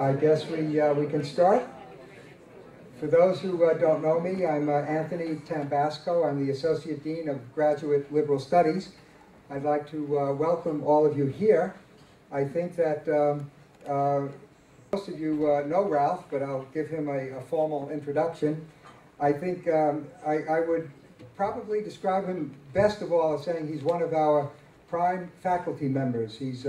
I guess we can start. For those who don't know me, I'm Anthony Tambasco. I'm the Associate Dean of Graduate Liberal Studies. I'd like to welcome all of you here. I think that most of you know Ralph, but I'll give him a formal introduction. I think I would probably describe him best of all as saying he's one of our prime faculty members. He's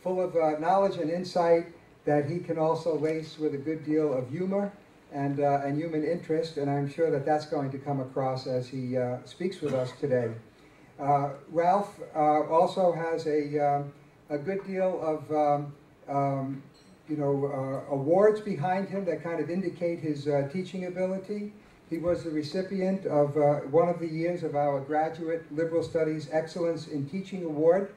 full of knowledge and insight that he can also lace with a good deal of humor and human interest, and I'm sure that that's going to come across as he speaks with us today. Ralph also has a good deal of awards behind him that kind of indicate his teaching ability. He was the recipient of one of the years of our Graduate Liberal Studies Excellence in Teaching Award.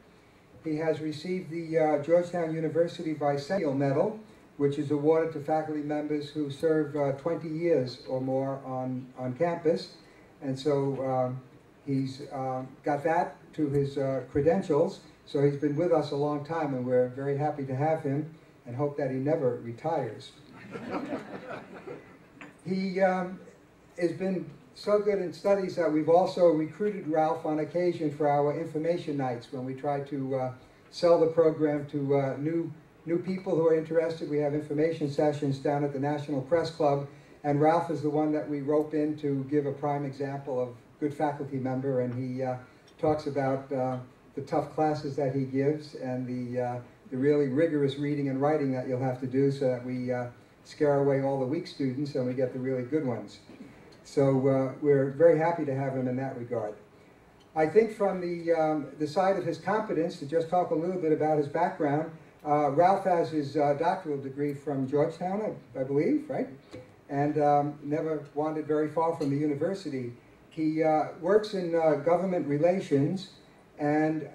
He has received the Georgetown University Bicentennial Medal, which is awarded to faculty members who serve 20 years or more on campus. And so he's got that to his credentials. So he's been with us a long time, and we're very happy to have him and hope that he never retires. He has been so good in studies that we've also recruited Ralph on occasion for our information nights when we try to sell the program to new people who are interested. We have information sessions down at the National Press Club, and Ralph is the one that we rope in to give a prime example of good faculty member, and he talks about the tough classes that he gives and the really rigorous reading and writing that you'll have to do so that we scare away all the weak students and we get the really good ones. So we're very happy to have him in that regard. I think from the side of his competence, to just talk a little bit about his background, Ralph has his doctoral degree from Georgetown, I believe, right? And never wandered very far from the university. He works in government relations, and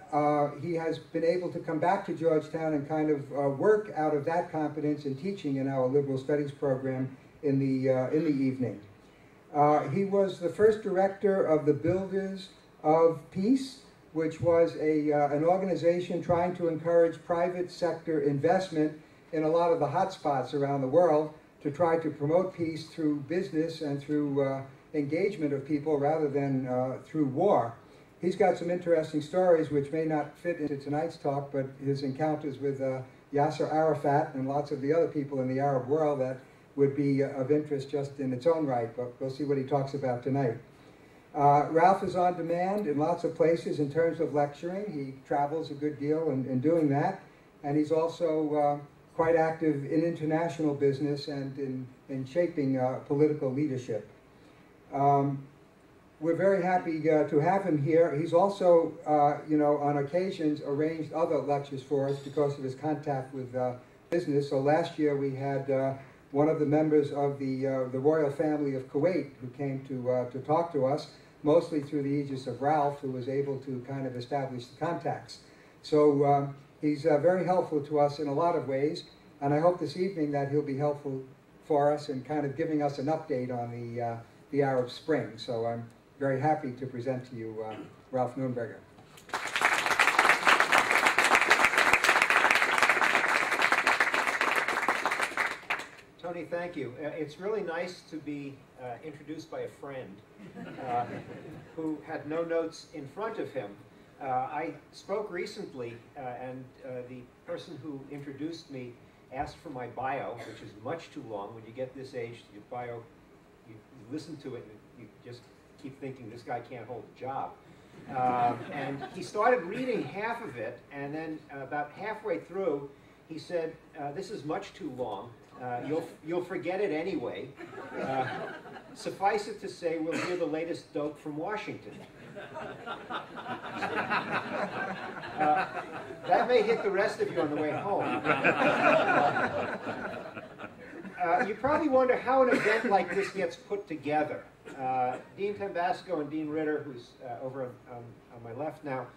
he has been able to come back to Georgetown and kind of work out of that competence in teaching in our liberal studies program in the evening. He was the first director of the Builders of Peace, which was an organization trying to encourage private sector investment in a lot of the hot spots around the world to try to promote peace through business and through engagement of people rather than through war. He's got some interesting stories which may not fit into tonight's talk, but his encounters with Yasser Arafat and lots of the other people in the Arab world that would be of interest just in its own right, but we'll see what he talks about tonight. Ralph is on demand in lots of places in terms of lecturing. He travels a good deal in doing that, and he's also quite active in international business and in shaping political leadership. We're very happy to have him here. He's also, on occasions arranged other lectures for us because of his contact with business. So last year we had one of the members of the royal family of Kuwait who came to talk to us, mostly through the aegis of Ralph, who was able to kind of establish the contacts. So he's very helpful to us in a lot of ways, and I hope this evening that he'll be helpful for us in kind of giving us an update on the Arab Spring. So I'm very happy to present to you Ralph Nurnberger. Tony, thank you. It's really nice to be introduced by a friend who had no notes in front of him. I spoke recently, and the person who introduced me asked for my bio, which is much too long. When you get this age, your bio, you listen to it, and you just keep thinking, this guy can't hold a job. And he started reading half of it, and then about halfway through, he said, this is much too long. You'll forget it anyway. Suffice it to say, we'll hear the latest dope from Washington. That may hit the rest of you on the way home. You probably wonder how an event like this gets put together. Dean Tambasco and Dean Ritter, who's over on my left now,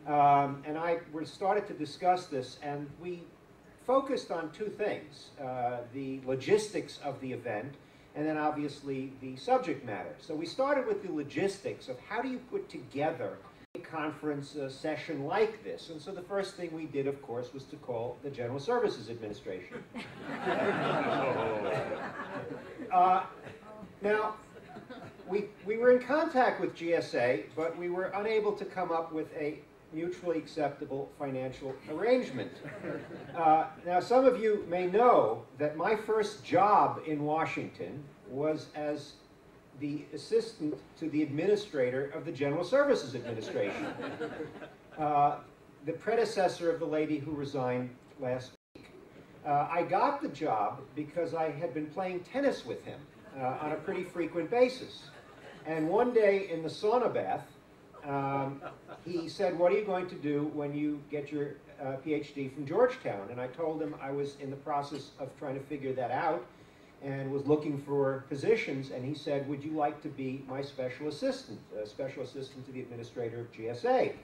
and I started to discuss this, and we focused on two things, the logistics of the event, and then obviously the subject matter. So we started with the logistics of how do you put together a conference session like this. And so the first thing we did, of course, was to call the General Services Administration. Now, we were in contact with GSA, but we were unable to come up with a mutually acceptable financial arrangement. Now, some of you may know that my first job in Washington was as the assistant to the administrator of the General Services Administration, the predecessor of the lady who resigned last week. I got the job because I had been playing tennis with him on a pretty frequent basis. And one day in the sauna bath, he said, "What are you going to do when you get your PhD from Georgetown?" And I told him I was in the process of trying to figure that out and was looking for positions. And he said, "Would you like to be my special assistant to the administrator of GSA?"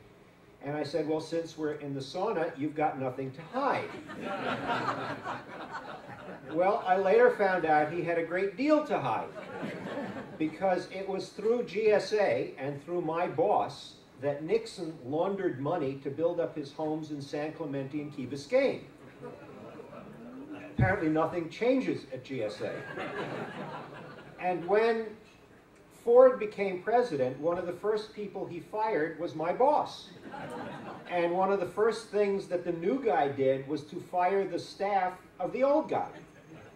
And I said, "Well, since we're in the sauna, you've got nothing to hide." Well, I later found out he had a great deal to hide, because it was through GSA and through my boss that Nixon laundered money to build up his homes in San Clemente and Key Biscayne. Apparently nothing changes at GSA. And when Ford became president, one of the first people he fired was my boss. And one of the first things that the new guy did was to fire the staff of the old guy.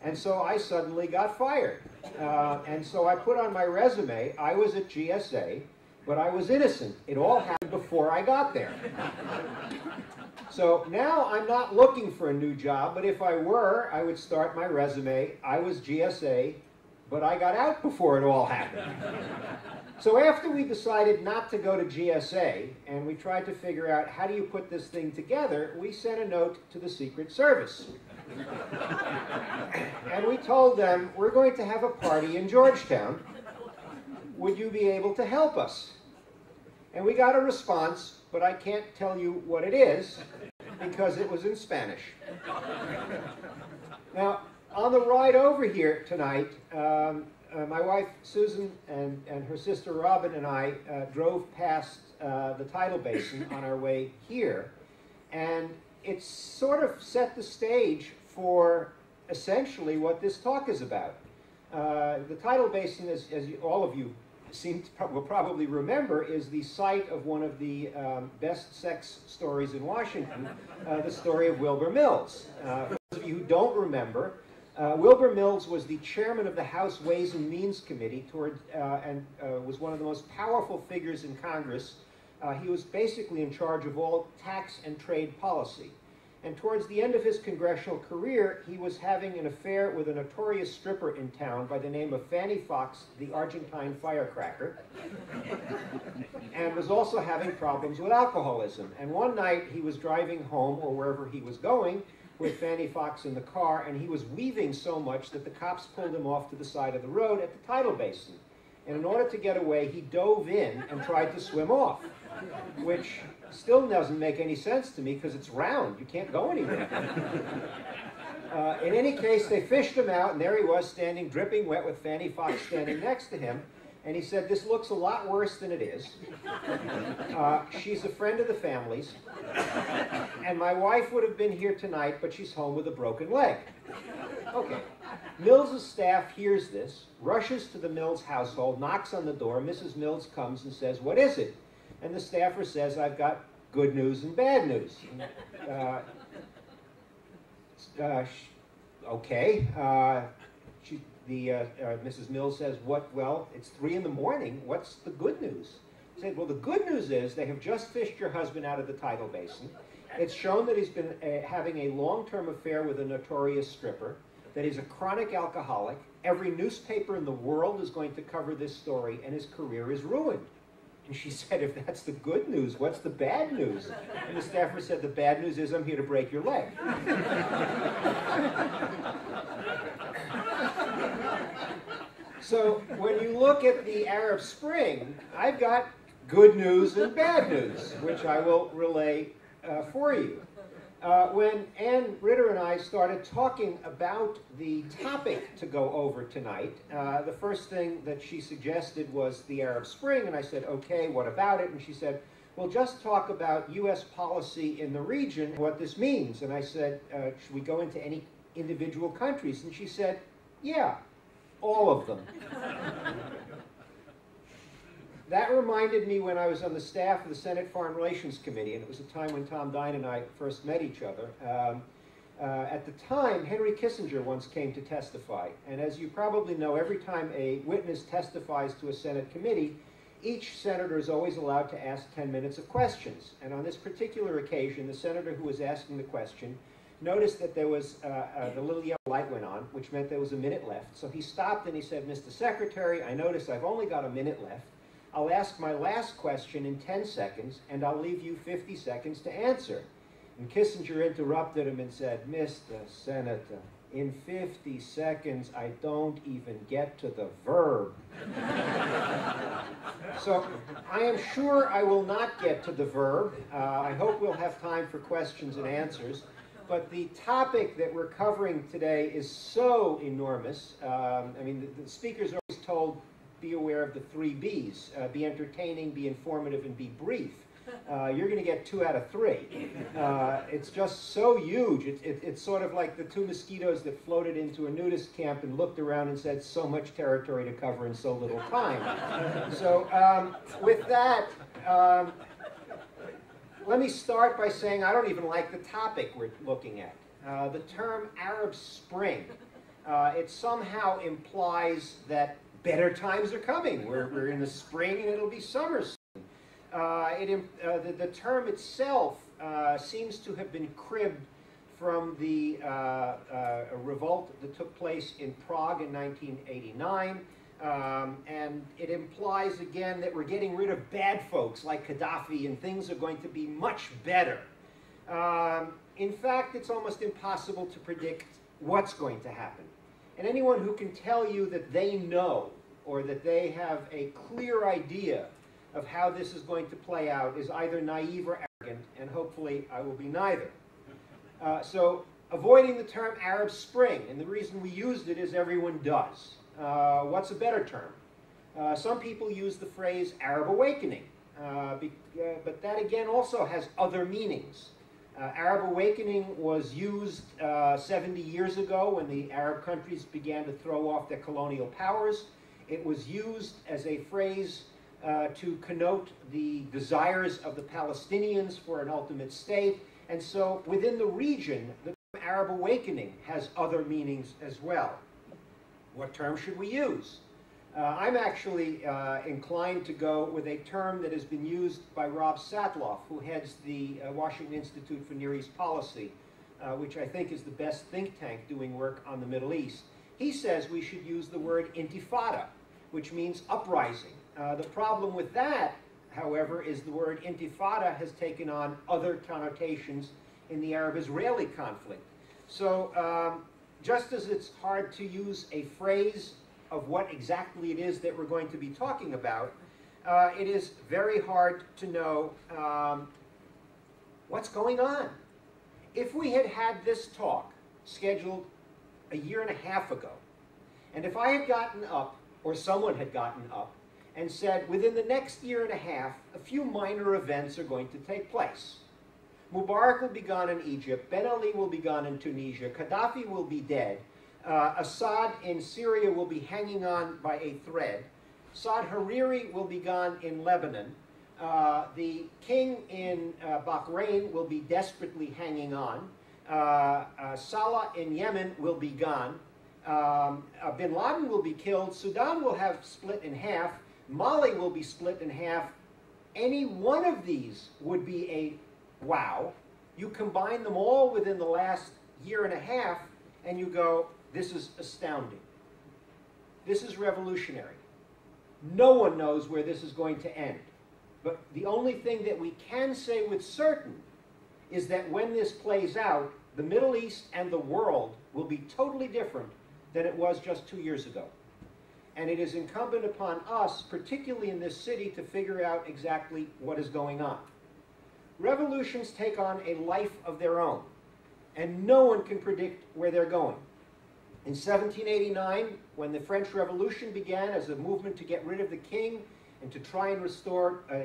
And so I suddenly got fired. And so I put on my resume, I was at GSA, but I was innocent. It all happened before I got there. So now I'm not looking for a new job, but if I were, I would start my resume, I was GSA, but I got out before it all happened. So after we decided not to go to GSA, and we tried to figure out how do you put this thing together, we sent a note to the Secret Service. And we told them, we're going to have a party in Georgetown. Would you be able to help us? And we got a response, but I can't tell you what it is, because it was in Spanish. Now, on the ride over here tonight, my wife Susan and her sister Robin and I drove past the tidal basin on our way here, and it sort of set the stage for essentially what this talk is about. The tidal basin, as all of you will probably remember, is the site of one of the best sex stories in Washington, the story of Wilbur Mills. For those of you who don't remember, Wilbur Mills was the chairman of the House Ways and Means Committee and was one of the most powerful figures in Congress. He was basically in charge of all tax and trade policy. And towards the end of his congressional career, he was having an affair with a notorious stripper in town by the name of Fanny Fox, the Argentine firecracker, and was also having problems with alcoholism. And one night he was driving home, or wherever he was going, with Fanny Fox in the car, and he was weaving so much that the cops pulled him off to the side of the road at the tidal basin. And in order to get away, he dove in and tried to swim off, which still doesn't make any sense to me because it's round. You can't go anywhere. In any case, they fished him out, and there he was standing dripping wet with Fanny Fox standing next to him. And he said, "This looks a lot worse than it is. She's a friend of the family's. And my wife would have been here tonight, but she's home with a broken leg." Okay. Mills's staff hears this, rushes to the Mills household, knocks on the door. Mrs. Mills comes and says, "What is it?" And the staffer says, "I've got good news and bad news." Okay. Mrs. Mills says, "Well, it's 3 in the morning. What's the good news?" He said, "Well, the good news is they have just fished your husband out of the tidal basin. It's shown that he's been having a long-term affair with a notorious stripper, that he's a chronic alcoholic. Every newspaper in the world is going to cover this story, and his career is ruined." And she said, "If that's the good news, what's the bad news?" And the staffer said, "The bad news is I'm here to break your leg." So when you look at the Arab Spring, I've got good news and bad news, which I will relay for you. When Ann Ritter and I started talking about the topic to go over tonight, the first thing that she suggested was the Arab Spring, and I said, "Okay, what about it?" And she said, well, just talk about U.S. policy in the region, what this means. And I said, should we go into any individual countries? And she said, yeah, all of them. That reminded me when I was on the staff of the Senate Foreign Relations Committee, and it was a time when Tom Dine and I first met each other. At the time, Henry Kissinger once came to testify. And as you probably know, every time a witness testifies to a Senate committee, each senator is always allowed to ask 10 minutes of questions. And on this particular occasion, the senator who was asking the question noticed that there was, the little yellow light went on, which meant there was a minute left. So he stopped and he said, Mr. Secretary, I notice I've only got a minute left. I'll ask my last question in 10 seconds, and I'll leave you 50 seconds to answer. And Kissinger interrupted him and said, Mr. Senator, in 50 seconds, I don't even get to the verb. So I am sure I will not get to the verb. I hope we'll have time for questions and answers. But the topic that we're covering today is so enormous. I mean, the speakers are always told, be aware of the 3 B's. Be entertaining, be informative, and be brief. You're going to get 2 out of 3. It's just so huge. It's sort of like the 2 mosquitoes that floated into a nudist camp and looked around and said, so much territory to cover in so little time. So with that, let me start by saying I don't even like the topic we're looking at. The term Arab Spring, it somehow implies that better times are coming. We're in the spring and it'll be summer soon. The term itself seems to have been cribbed from the revolt that took place in Prague in 1989. And it implies, again, that we're getting rid of bad folks like Gaddafi and things are going to be much better. In fact, it's almost impossible to predict what's going to happen. And anyone who can tell you that they know or that they have a clear idea of how this is going to play out is either naive or arrogant, and hopefully I will be neither. So avoiding the term Arab Spring, and the reason we used it is everyone does. What's a better term? Some people use the phrase Arab Awakening, but that again also has other meanings. Arab Awakening was used 70 years ago when the Arab countries began to throw off their colonial powers. It was used as a phrase to connote the desires of the Palestinians for an ultimate state. And so within the region, the term Arab Awakening has other meanings as well. What term should we use? I'm actually inclined to go with a term that has been used by Rob Satloff, who heads the Washington Institute for Near East Policy, which I think is the best think tank doing work on the Middle East. He says we should use the word intifada, which means uprising. The problem with that, however, is the word intifada has taken on other connotations in the Arab-Israeli conflict. So just as it's hard to use a phrase of what exactly it is that we're going to be talking about, it is very hard to know what's going on. If we had had this talk scheduled a year and a half ago, and if I had gotten up, or someone had gotten up, and said, within the next year and a half, a few minor events are going to take place. Mubarak will be gone in Egypt, Ben Ali will be gone in Tunisia, Gaddafi will be dead, Assad in Syria will be hanging on by a thread, Saad Hariri will be gone in Lebanon, the king in Bahrain will be desperately hanging on, Salah in Yemen will be gone, bin Laden will be killed, Sudan will have split in half, Mali will be split in half. Any one of these would be a wow. You combine them all within the last year and a half, and you go, this is astounding. This is revolutionary. No one knows where this is going to end. But the only thing that we can say with certain is that when this plays out, the Middle East and the world will be totally different than it was just 2 years ago. And it is incumbent upon us, particularly in this city, to figure out exactly what is going on. Revolutions take on a life of their own, and no one can predict where they're going. In 1789, when the French Revolution began as a movement to get rid of the king, and to try and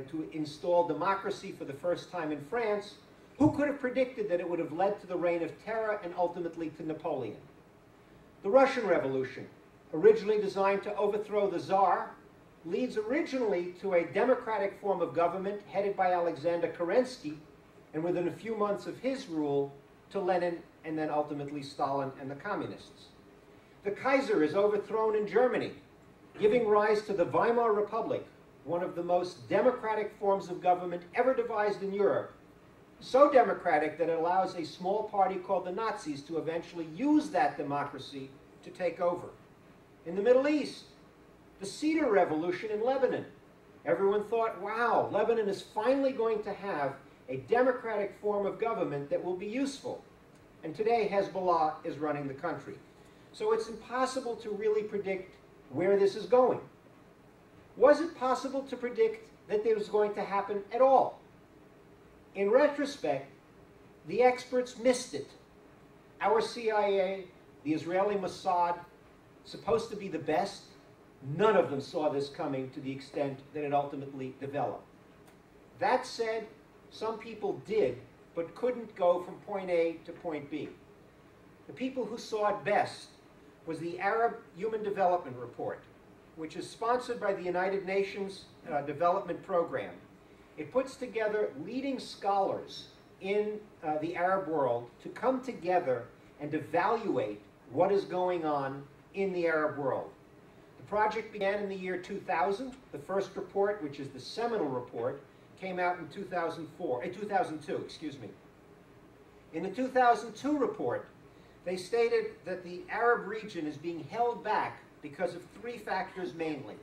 to install democracy for the first time in France, who could have predicted that it would have led to the reign of terror and ultimately to Napoleon? The Russian Revolution, originally designed to overthrow the Tsar, leads originally to a democratic form of government headed by Alexander Kerensky, and within a few months of his rule, to Lenin and then ultimately Stalin and the communists. The Kaiser is overthrown in Germany, giving rise to the Weimar Republic, one of the most democratic forms of government ever devised in Europe, so democratic that it allows a small party called the Nazis to eventually use that democracy to take over. In the Middle East, the Cedar Revolution in Lebanon. Everyone thought, wow, Lebanon is finally going to have a democratic form of government that will be useful. And today, Hezbollah is running the country. So it's impossible to really predict where this is going. Was it possible to predict that this was going to happen at all? In retrospect, the experts missed it. Our CIA, the Israeli Mossad, supposed to be the best, none of them saw this coming to the extent that it ultimately developed. That said, some people did, but couldn't go from point A to point B. The people who saw it best was the Arab Human Development Report, which is sponsored by the United Nations Development Program. It puts together leading scholars in the Arab world to come together and evaluate what is going on in the Arab world. The project began in the year 2000. The first report, which is the seminal report, came out in 2002, excuse me. In the 2002 report, they stated that the Arab region is being held back because of three factors mainly: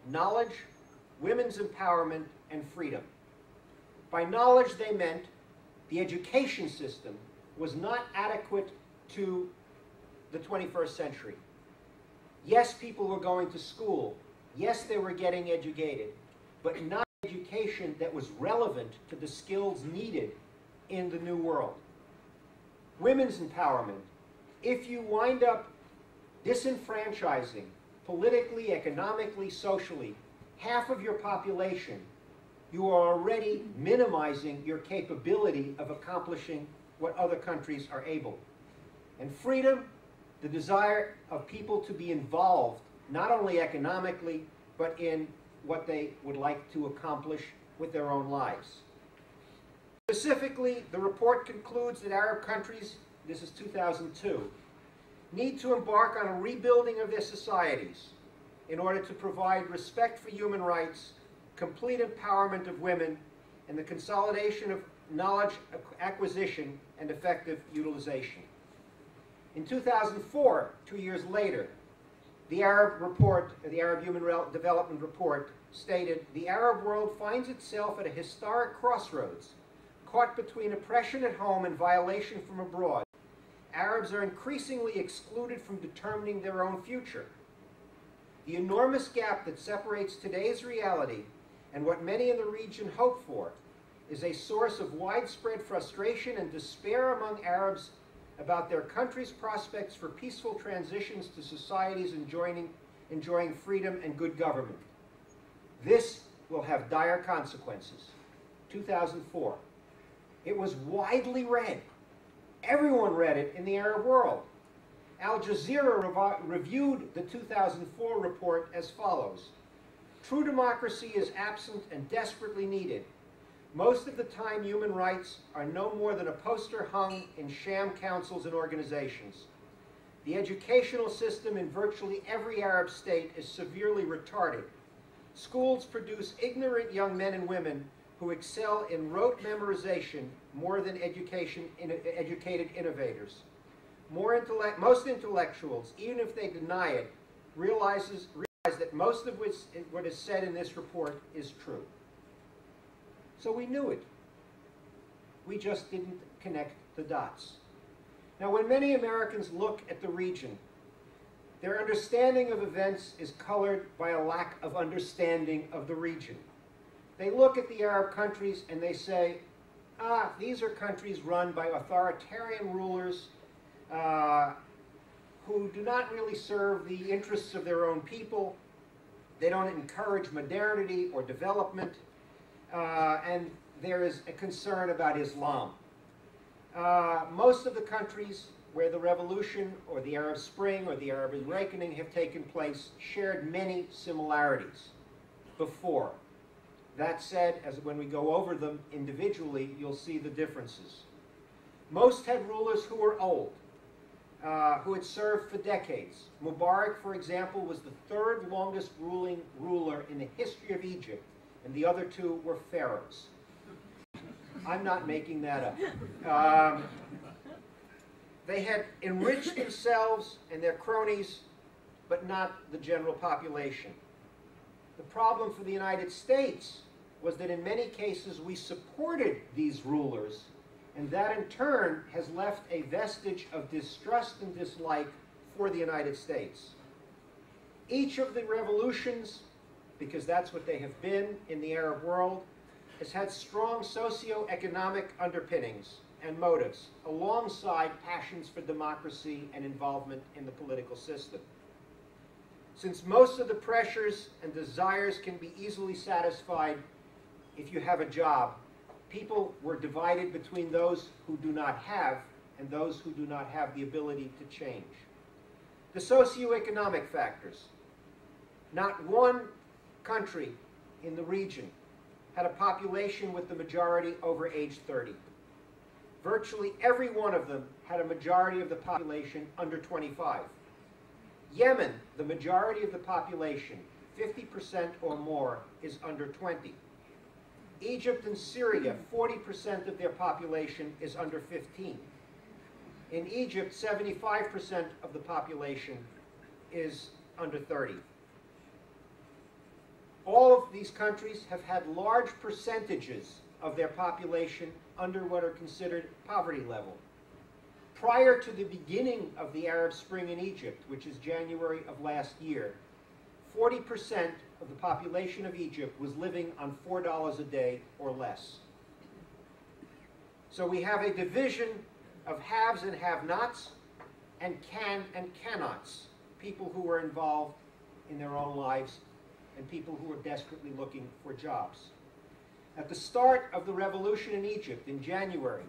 knowledge, women's empowerment, and freedom. By knowledge, they meant the education system was not adequate to the 21st century. Yes, people were going to school. Yes, they were getting educated, but not education that was relevant to the skills needed in the new world. Women's empowerment. If you wind up disenfranchising politically, economically, socially half of your population, you are already minimizing your capability of accomplishing what other countries are able. And freedom, the desire of people to be involved, not only economically, but in what they would like to accomplish with their own lives. Specifically, the report concludes that Arab countries, this is 2002, need to embark on a rebuilding of their societies in order to provide respect for human rights, complete empowerment of women, and the consolidation of knowledge acquisition and effective utilization. In 2004, 2 years later, the Arab report, the Arab Human Development Report, stated, "The Arab world finds itself at a historic crossroads, caught between oppression at home and violation from abroad. Arabs are increasingly excluded from determining their own future. The enormous gap that separates today's reality and what many in the region hope for is a source of widespread frustration and despair among Arabs about their country's prospects for peaceful transitions to societies enjoying freedom and good government. This will have dire consequences." 2004. It was widely read. Everyone read it in the Arab world. Al Jazeera reviewed the 2004 report as follows: "True democracy is absent and desperately needed. Most of the time, human rights are no more than a poster hung in sham councils and organizations. The educational system in virtually every Arab state is severely retarded. Schools produce ignorant young men and women who excel in rote memorization more than educated innovators. Most intellectuals, even if they deny it, realize that most of what is said in this report is true." So we knew it. We just didn't connect the dots. Now, when many Americans look at the region, their understanding of events is colored by a lack of understanding of the region. They look at the Arab countries and they say, these are countries run by authoritarian rulers who do not really serve the interests of their own people. They don't encourage modernity or development. And there is a concern about Islam. Most of the countries where the revolution or the Arab Spring or the Arab Awakening have taken place shared many similarities before. That said, as when we go over them individually, you'll see the differences. Most had rulers who were old, who had served for decades. Mubarak, for example, was the third longest ruling ruler in the history of Egypt, and the other two were pharaohs. I'm not making that up. They had enriched themselves and their cronies, but not the general population. The problem for the United States was that in many cases we supported these rulers, and that in turn has left a vestige of distrust and dislike for the United States. Each of the revolutions, because that's what they have been in the Arab world, has had strong socio-economic underpinnings and motives, alongside passions for democracy and involvement in the political system. Since most of the pressures and desires can be easily satisfied if you have a job, people were divided between those who do not have and those who do not have the ability to change. The socioeconomic factors. Not one country in the region had a population with the majority over age 30. Virtually every one of them had a majority of the population under 25. Yemen, the majority of the population, 50% or more, is under 20. Egypt and Syria, 40% of their population is under 15. In Egypt, 75% of the population is under 30. All of these countries have had large percentages of their population under what are considered poverty level. Prior to the beginning of the Arab Spring in Egypt, which is January of last year, 40% of the population of Egypt was living on $4 a day or less. So we have a division of haves and have-nots, and can and cannots, people who are involved in their own lives and people who are desperately looking for jobs. At the start of the revolution in Egypt in January,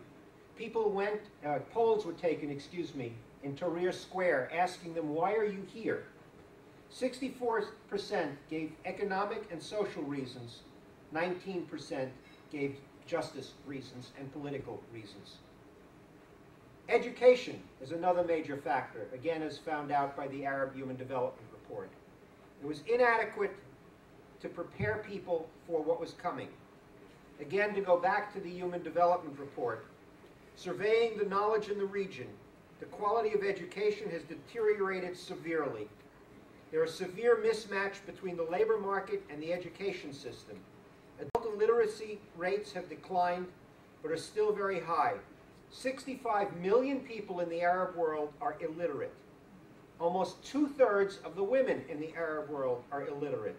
polls were taken, in Tahrir Square, asking them, why are you here? 64% gave economic and social reasons, 19% gave justice reasons and political reasons. Education is another major factor, again as found out by the Arab Human Development Report. It was inadequate to prepare people for what was coming. Again, to go back to the Human Development Report, surveying the knowledge in the region, the quality of education has deteriorated severely. There is severe mismatch between the labor market and the education system. Adult illiteracy rates have declined, but are still very high. 65 million people in the Arab world are illiterate. Almost 2/3 of the women in the Arab world are illiterate.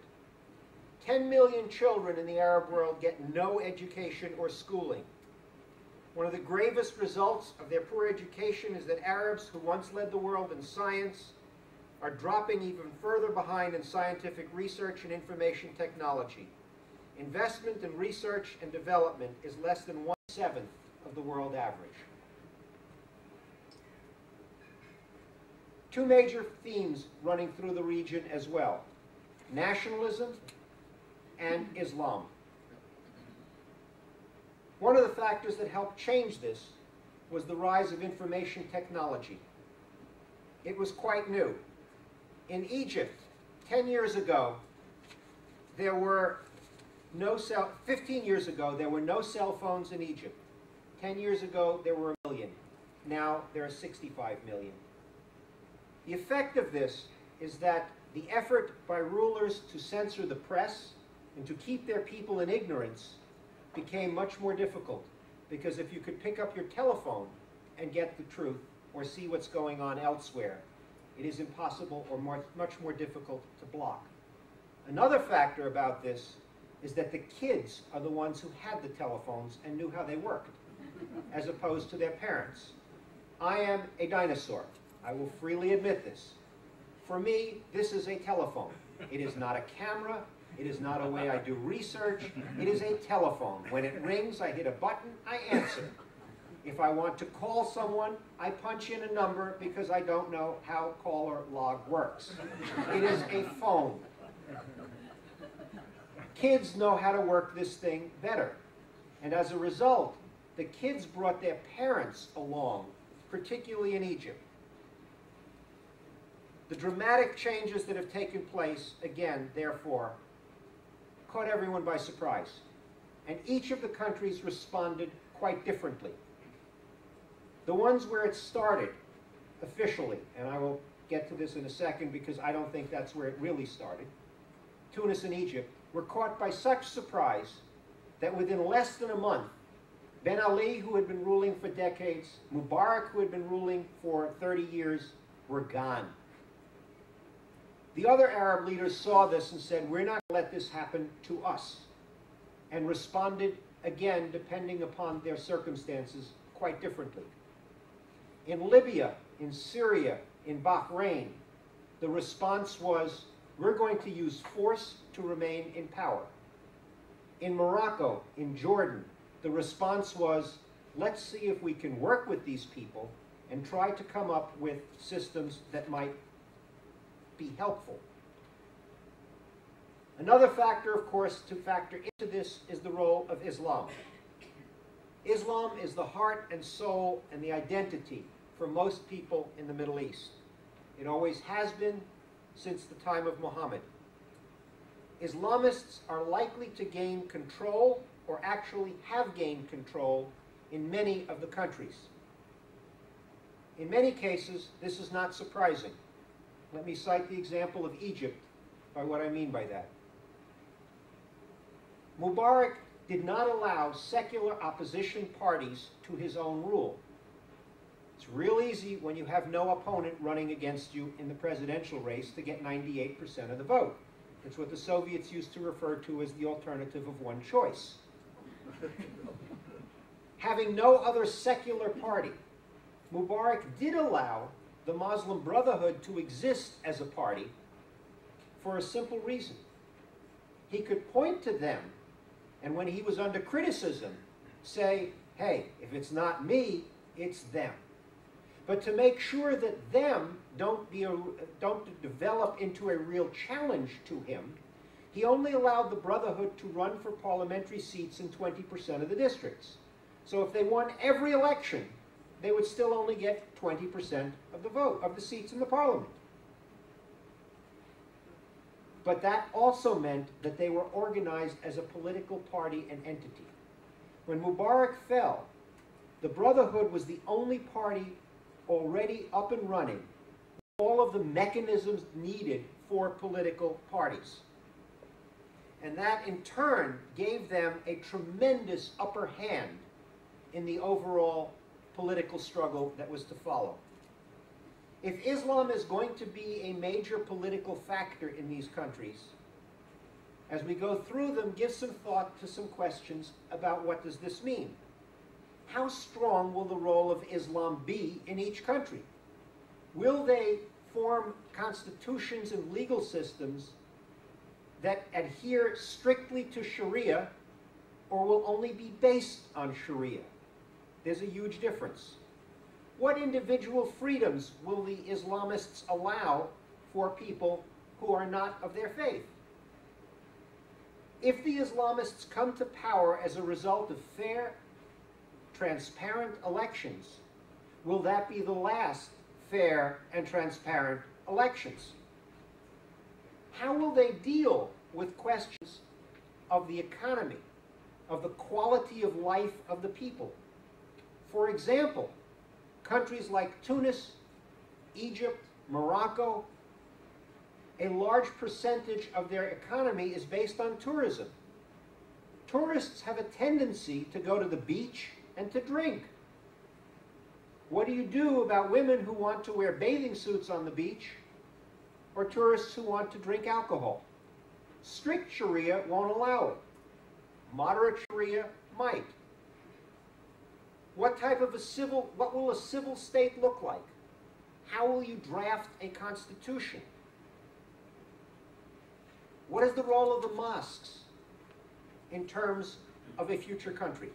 10 million children in the Arab world get no education or schooling. One of the gravest results of their poor education is that Arabs who once led the world in science are dropping even further behind in scientific research and information technology. Investment in research and development is less than 1/7 of the world average. Two major themes running through the region as well: nationalism and Islam. One of the factors that helped change this was the rise of information technology. It was quite new. In Egypt, 10 years ago, 15 years ago, there were no cell phones in Egypt. 10 years ago, there were 1 million. Now, there are 65 million. The effect of this is that the effort by rulers to censor the press and to keep their people in ignorance became much more difficult, because if you could pick up your telephone and get the truth or see what's going on elsewhere, it is impossible or much more difficult to block. Another factor about this is that the kids are the ones who had the telephones and knew how they worked, as opposed to their parents. I am a dinosaur. I will freely admit this. For me, this is a telephone. It is not a camera. It is not a way I do research. It is a telephone. When it rings, I hit a button, I answer. If I want to call someone, I punch in a number because I don't know how caller log works. It is a phone. Kids know how to work this thing better. And as a result, the kids brought their parents along, particularly in Egypt. The dramatic changes that have taken place, again, therefore, caught everyone by surprise. And each of the countries responded quite differently. The ones where it started officially, and I will get to this in a second because I don't think that's where it really started, Tunis and Egypt, were caught by such surprise that within less than a month, Ben Ali, who had been ruling for decades, Mubarak, who had been ruling for 30 years, were gone. The other Arab leaders saw this and said, we're not going to let this happen to us, and responded, again, depending upon their circumstances, quite differently. In Libya, in Syria, in Bahrain, the response was, we're going to use force to remain in power. In Morocco, in Jordan, the response was, let's see if we can work with these people and try to come up with systems that might be helpful. Another factor, of course, to factor into this is the role of Islam. Islam is the heart and soul and the identity for most people in the Middle East. It always has been since the time of Muhammad. Islamists are likely to gain control, or actually have gained control, in many of the countries. In many cases, this is not surprising. Let me cite the example of Egypt by what I mean by that. Mubarak did not allow secular opposition parties to his own rule. It's real easy when you have no opponent running against you in the presidential race to get 98% of the vote. It's what the Soviets used to refer to as the alternative of one choice. Having no other secular party, Mubarak did allow the Muslim Brotherhood to exist as a party for a simple reason. He could point to them, and when he was under criticism, say, hey, if it's not me, it's them. But to make sure that them don't develop into a real challenge to him, he only allowed the Brotherhood to run for parliamentary seats in 20% of the districts. So if they won every election, they would still only get 20% of the vote, of the seats in the parliament. But that also meant that they were organized as a political party and entity. When Mubarak fell, the Brotherhood was the only party already up and running, all of the mechanisms needed for political parties. And that, in turn, gave them a tremendous upper hand in the overall political struggle that was to follow. If Islam is going to be a major political factor in these countries, as we go through them, give some thought to some questions about what does this mean. How strong will the role of Islam be in each country? Will they form constitutions and legal systems that adhere strictly to Sharia, or will only be based on Sharia? There's a huge difference. What individual freedoms will the Islamists allow for people who are not of their faith? If the Islamists come to power as a result of fair, transparent elections, will that be the last fair and transparent elections? How will they deal with questions of the economy, of the quality of life of the people? For example, countries like Tunis, Egypt, Morocco, a large percentage of their economy is based on tourism. Tourists have a tendency to go to the beach and to drink. What do you do about women who want to wear bathing suits on the beach, or tourists who want to drink alcohol? Strict Sharia won't allow it. Moderate Sharia might. What will a civil state look like? How will you draft a constitution? What is the role of the mosques in terms of a future country?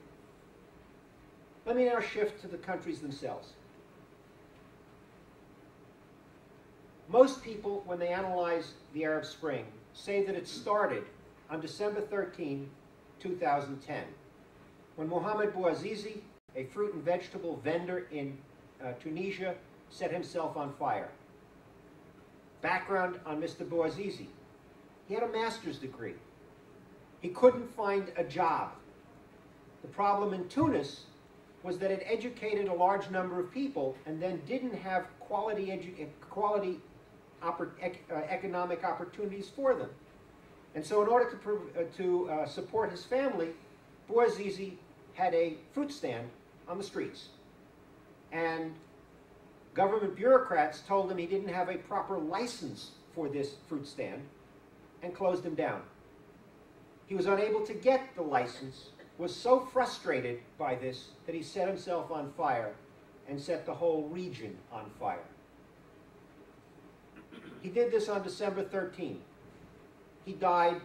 Let me now shift to the countries themselves. Most people, when they analyze the Arab Spring, say that it started on December 13, 2010, when Mohamed Bouazizi, a fruit and vegetable vendor in Tunisia, set himself on fire. Background on Mr. Bouazizi. He had a master's degree. He couldn't find a job. The problem in Tunis was that it educated a large number of people and then didn't have quality economic opportunities for them. And so in order to support his family, Bouazizi had a fruit stand on the streets. And government bureaucrats told him he didn't have a proper license for this fruit stand and closed him down. He was unable to get the license, was so frustrated by this that he set himself on fire and set the whole region on fire. He did this on December 13. He died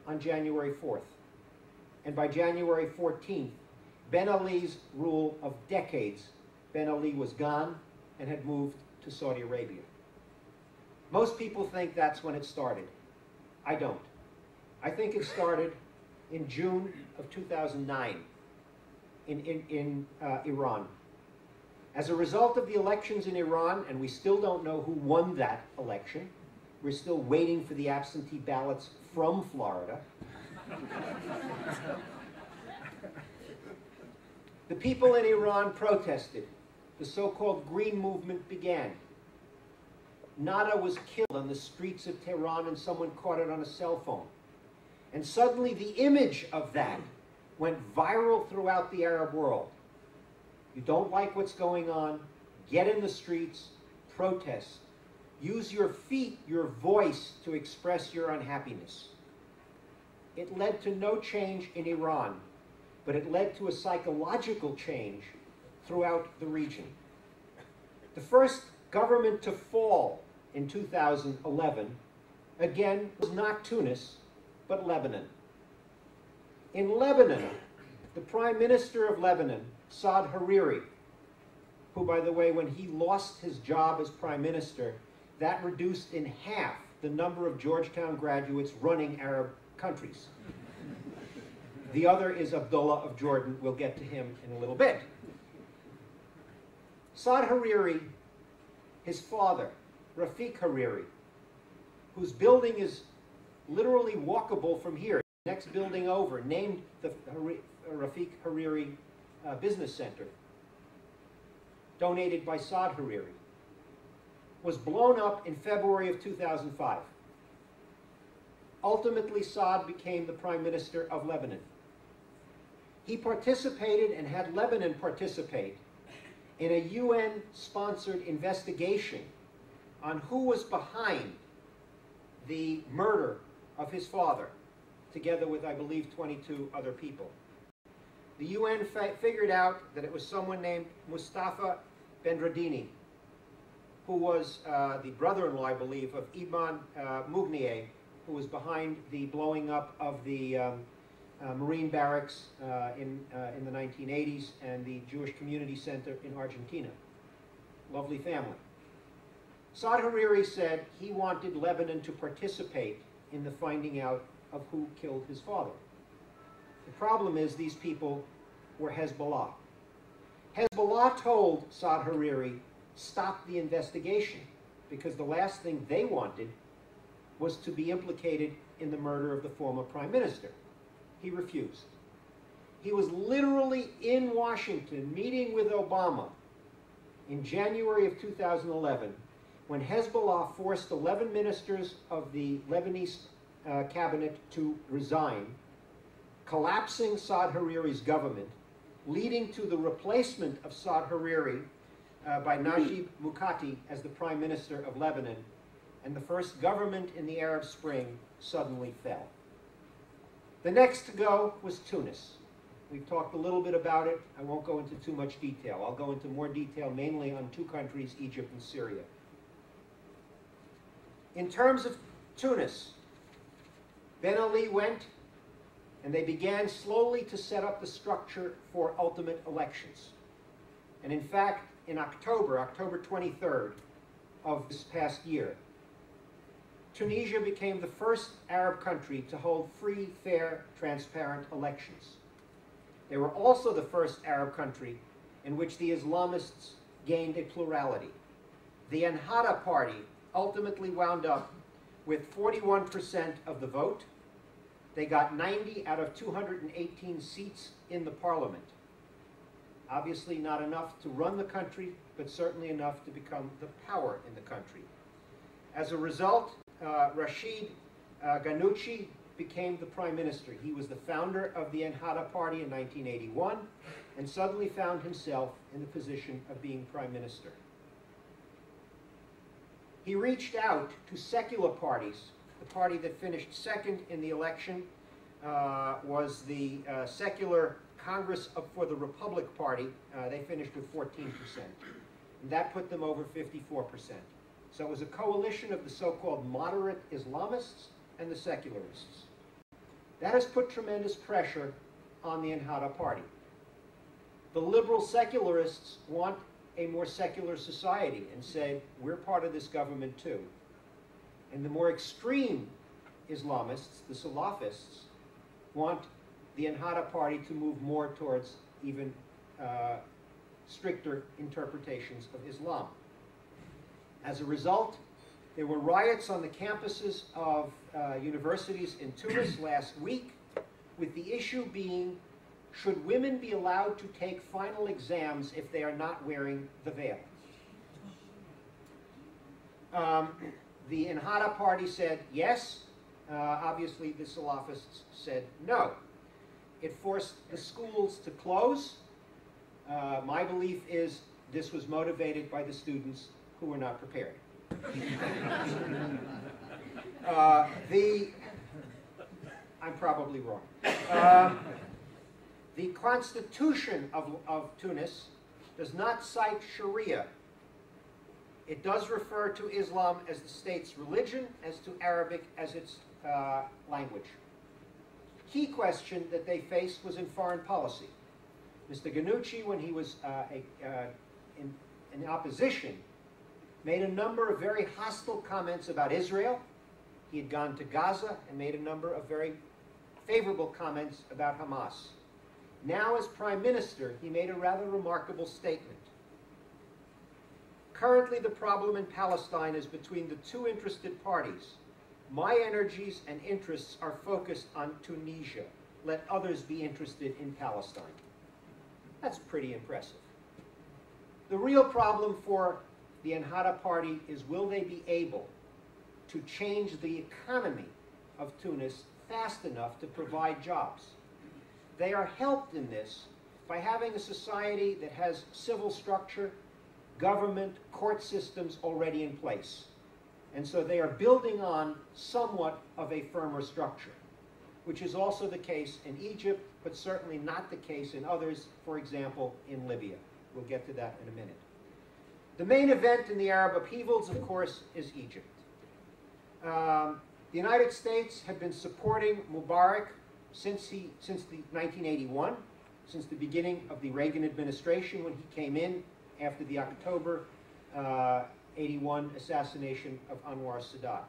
on January 4th. And by January 14th, Ben Ali's rule of decades, Ben Ali was gone and had moved to Saudi Arabia. Most people think that's when it started. I don't. I think it started in June of 2009 in Iran. As a result of the elections in Iran, and we still don't know who won that election, we're still waiting for the absentee ballots from Florida. The people in Iran protested. The so-called Green Movement began. Nada was killed on the streets of Tehran and someone caught it on a cell phone. And suddenly the image of that went viral throughout the Arab world. You don't like what's going on, get in the streets, protest. Use your feet, your voice to express your unhappiness. It led to no change in Iran, but it led to a psychological change throughout the region. The first government to fall in 2011, again, was not Tunis, but Lebanon. In Lebanon, the Prime Minister of Lebanon, Saad Hariri, who, by the way, when he lost his job as Prime Minister, that reduced in half the number of Georgetown graduates running Arab countries. The other is Abdullah of Jordan. We'll get to him in a little bit. Saad Hariri, his father, Rafiq Hariri, whose building is literally walkable from here, next building over, named the Rafiq Hariri Business Center, donated by Saad Hariri, was blown up in February of 2005. Ultimately, Saad became the Prime Minister of Lebanon. He participated and had Lebanon participate in a UN-sponsored investigation on who was behind the murder of his father, together with, I believe, 22 other people. The UN figured out that it was someone named Mustafa Bendradini, who was the brother-in-law, I believe, of Iman Mougnier, who was behind the blowing up of the Marine barracks in the 1980s and the Jewish Community Center in Argentina. Lovely family. Saad Hariri said he wanted Lebanon to participate in the finding out of who killed his father. The problem is these people were Hezbollah. Hezbollah told Saad Hariri, stop the investigation, because the last thing they wanted was to be implicated in the murder of the former prime minister. He refused. He was literally in Washington meeting with Obama in January of 2011 when Hezbollah forced 11 ministers of the Lebanese cabinet to resign, collapsing Saad Hariri's government, leading to the replacement of Saad Hariri by Najib Mikati as the Prime Minister of Lebanon, and the first government in the Arab Spring suddenly fell. The next to go was Tunis. We've talked a little bit about it. I won't go into too much detail. I'll go into more detail mainly on two countries, Egypt and Syria. In terms of Tunis, Ben Ali went, and they began slowly to set up the structure for ultimate elections. And in fact, in October 23rd of this past year, Tunisia became the first Arab country to hold free, fair, transparent elections. They were also the first Arab country in which the Islamists gained a plurality. The Ennahda party ultimately wound up with 41% of the vote. They got 90 out of 218 seats in the parliament. Obviously not enough to run the country, but certainly enough to become the power in the country. As a result, Rashid Ghannouchi became the prime minister. He was the founder of the Ennahda party in 1981 and suddenly found himself in the position of being prime minister. He reached out to secular parties. The party that finished second in the election was the secular Congress for the Republic Party. They finished with 14%. And that put them over 54%. So it was a coalition of the so-called moderate Islamists and the secularists. That has put tremendous pressure on the Ennahda party. The liberal secularists want a more secular society and say, we're part of this government too. And the more extreme Islamists, the Salafists, want the Ennahda party to move more towards even stricter interpretations of Islam. As a result, there were riots on the campuses of universities in Tunis last week, with the issue being, should women be allowed to take final exams if they are not wearing the veil? The Ennahda party said yes. Obviously, the Salafists said no. It forced the schools to close. My belief is this was motivated by the students who were not prepared. I'm probably wrong. The constitution of Tunis does not cite Sharia. It does refer to Islam as the state's religion, as to Arabic as its language. Key question that they faced was in foreign policy. Mr. Ghannouchi, when he was in opposition, made a number of very hostile comments about Israel. He had gone to Gaza and made a number of very favorable comments about Hamas. Now, as prime minister, he made a rather remarkable statement. Currently, the problem in Palestine is between the two interested parties. My energies and interests are focused on Tunisia. Let others be interested in Palestine. That's pretty impressive. The real problem for the Ennahda party is, will they be able to change the economy of Tunis fast enough to provide jobs? They are helped in this by having a society that has civil structure, government, court systems already in place. And so they are building on somewhat of a firmer structure, which is also the case in Egypt, but certainly not the case in others, for example, in Libya. We'll get to that in a minute. The main event in the Arab upheavals, of course, is Egypt. The United States had been supporting Mubarak since 1981, since the beginning of the Reagan administration, when he came in after the October 81 assassination of Anwar Sadat.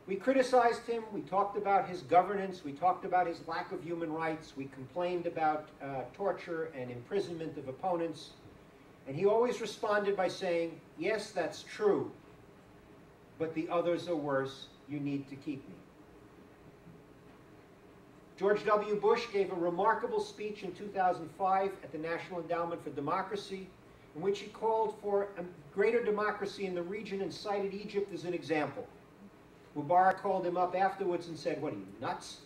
We criticized him, we talked about his governance, we talked about his lack of human rights, we complained about torture and imprisonment of opponents, and he always responded by saying, yes, that's true, but the others are worse, you need to keep me. George W. Bush gave a remarkable speech in 2005 at the National Endowment for Democracy, in which he called for a greater democracy in the region and cited Egypt as an example. Mubarak called him up afterwards and said, what are you, nuts?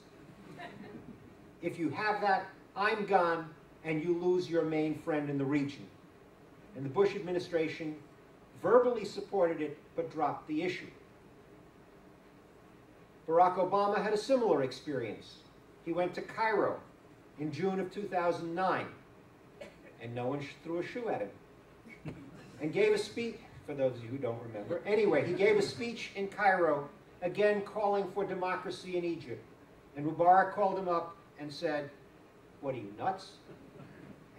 If you have that, I'm gone, and you lose your main friend in the region. And the Bush administration verbally supported it, but dropped the issue. Barack Obama had a similar experience. He went to Cairo in June of 2009, and no one threw a shoe at him. And gave a speech, for those of you who don't remember. Anyway, he gave a speech in Cairo again calling for democracy in Egypt. And Mubarak called him up and said, "What are you, nuts?"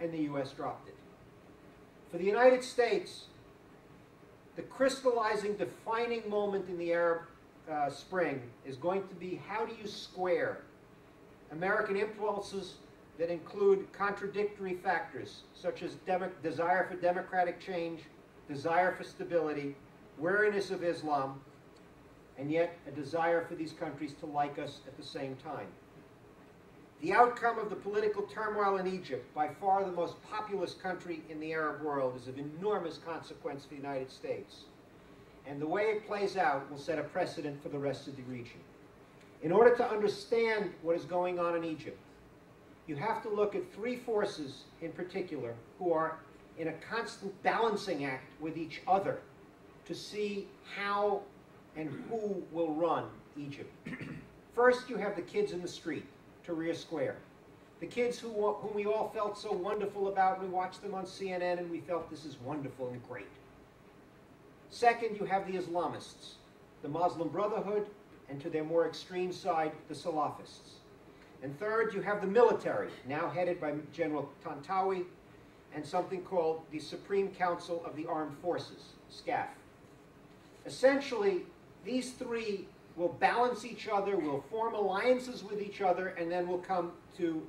And the US dropped it. For the United States, the crystallizing, defining moment in the Arab Spring is going to be, how do you square American impulses that include contradictory factors, such as desire for democratic change, desire for stability, wariness of Islam, and yet a desire for these countries to like us at the same time. The outcome of the political turmoil in Egypt, by far the most populous country in the Arab world, is of enormous consequence for the United States. And the way it plays out will set a precedent for the rest of the region. In order to understand what is going on in Egypt, you have to look at three forces in particular who are in a constant balancing act with each other to see how and who will run Egypt. First, you have the kids in the street, Tahrir Square. The kids whom we all felt so wonderful about. We watched them on CNN and we felt this is wonderful and great. Second, you have the Islamists, the Muslim Brotherhood, and to their more extreme side, the Salafists. And third, you have the military, now headed by General Tantawi, and something called the Supreme Council of the Armed Forces, SCAF. Essentially, these three will balance each other, will form alliances with each other, and then will come to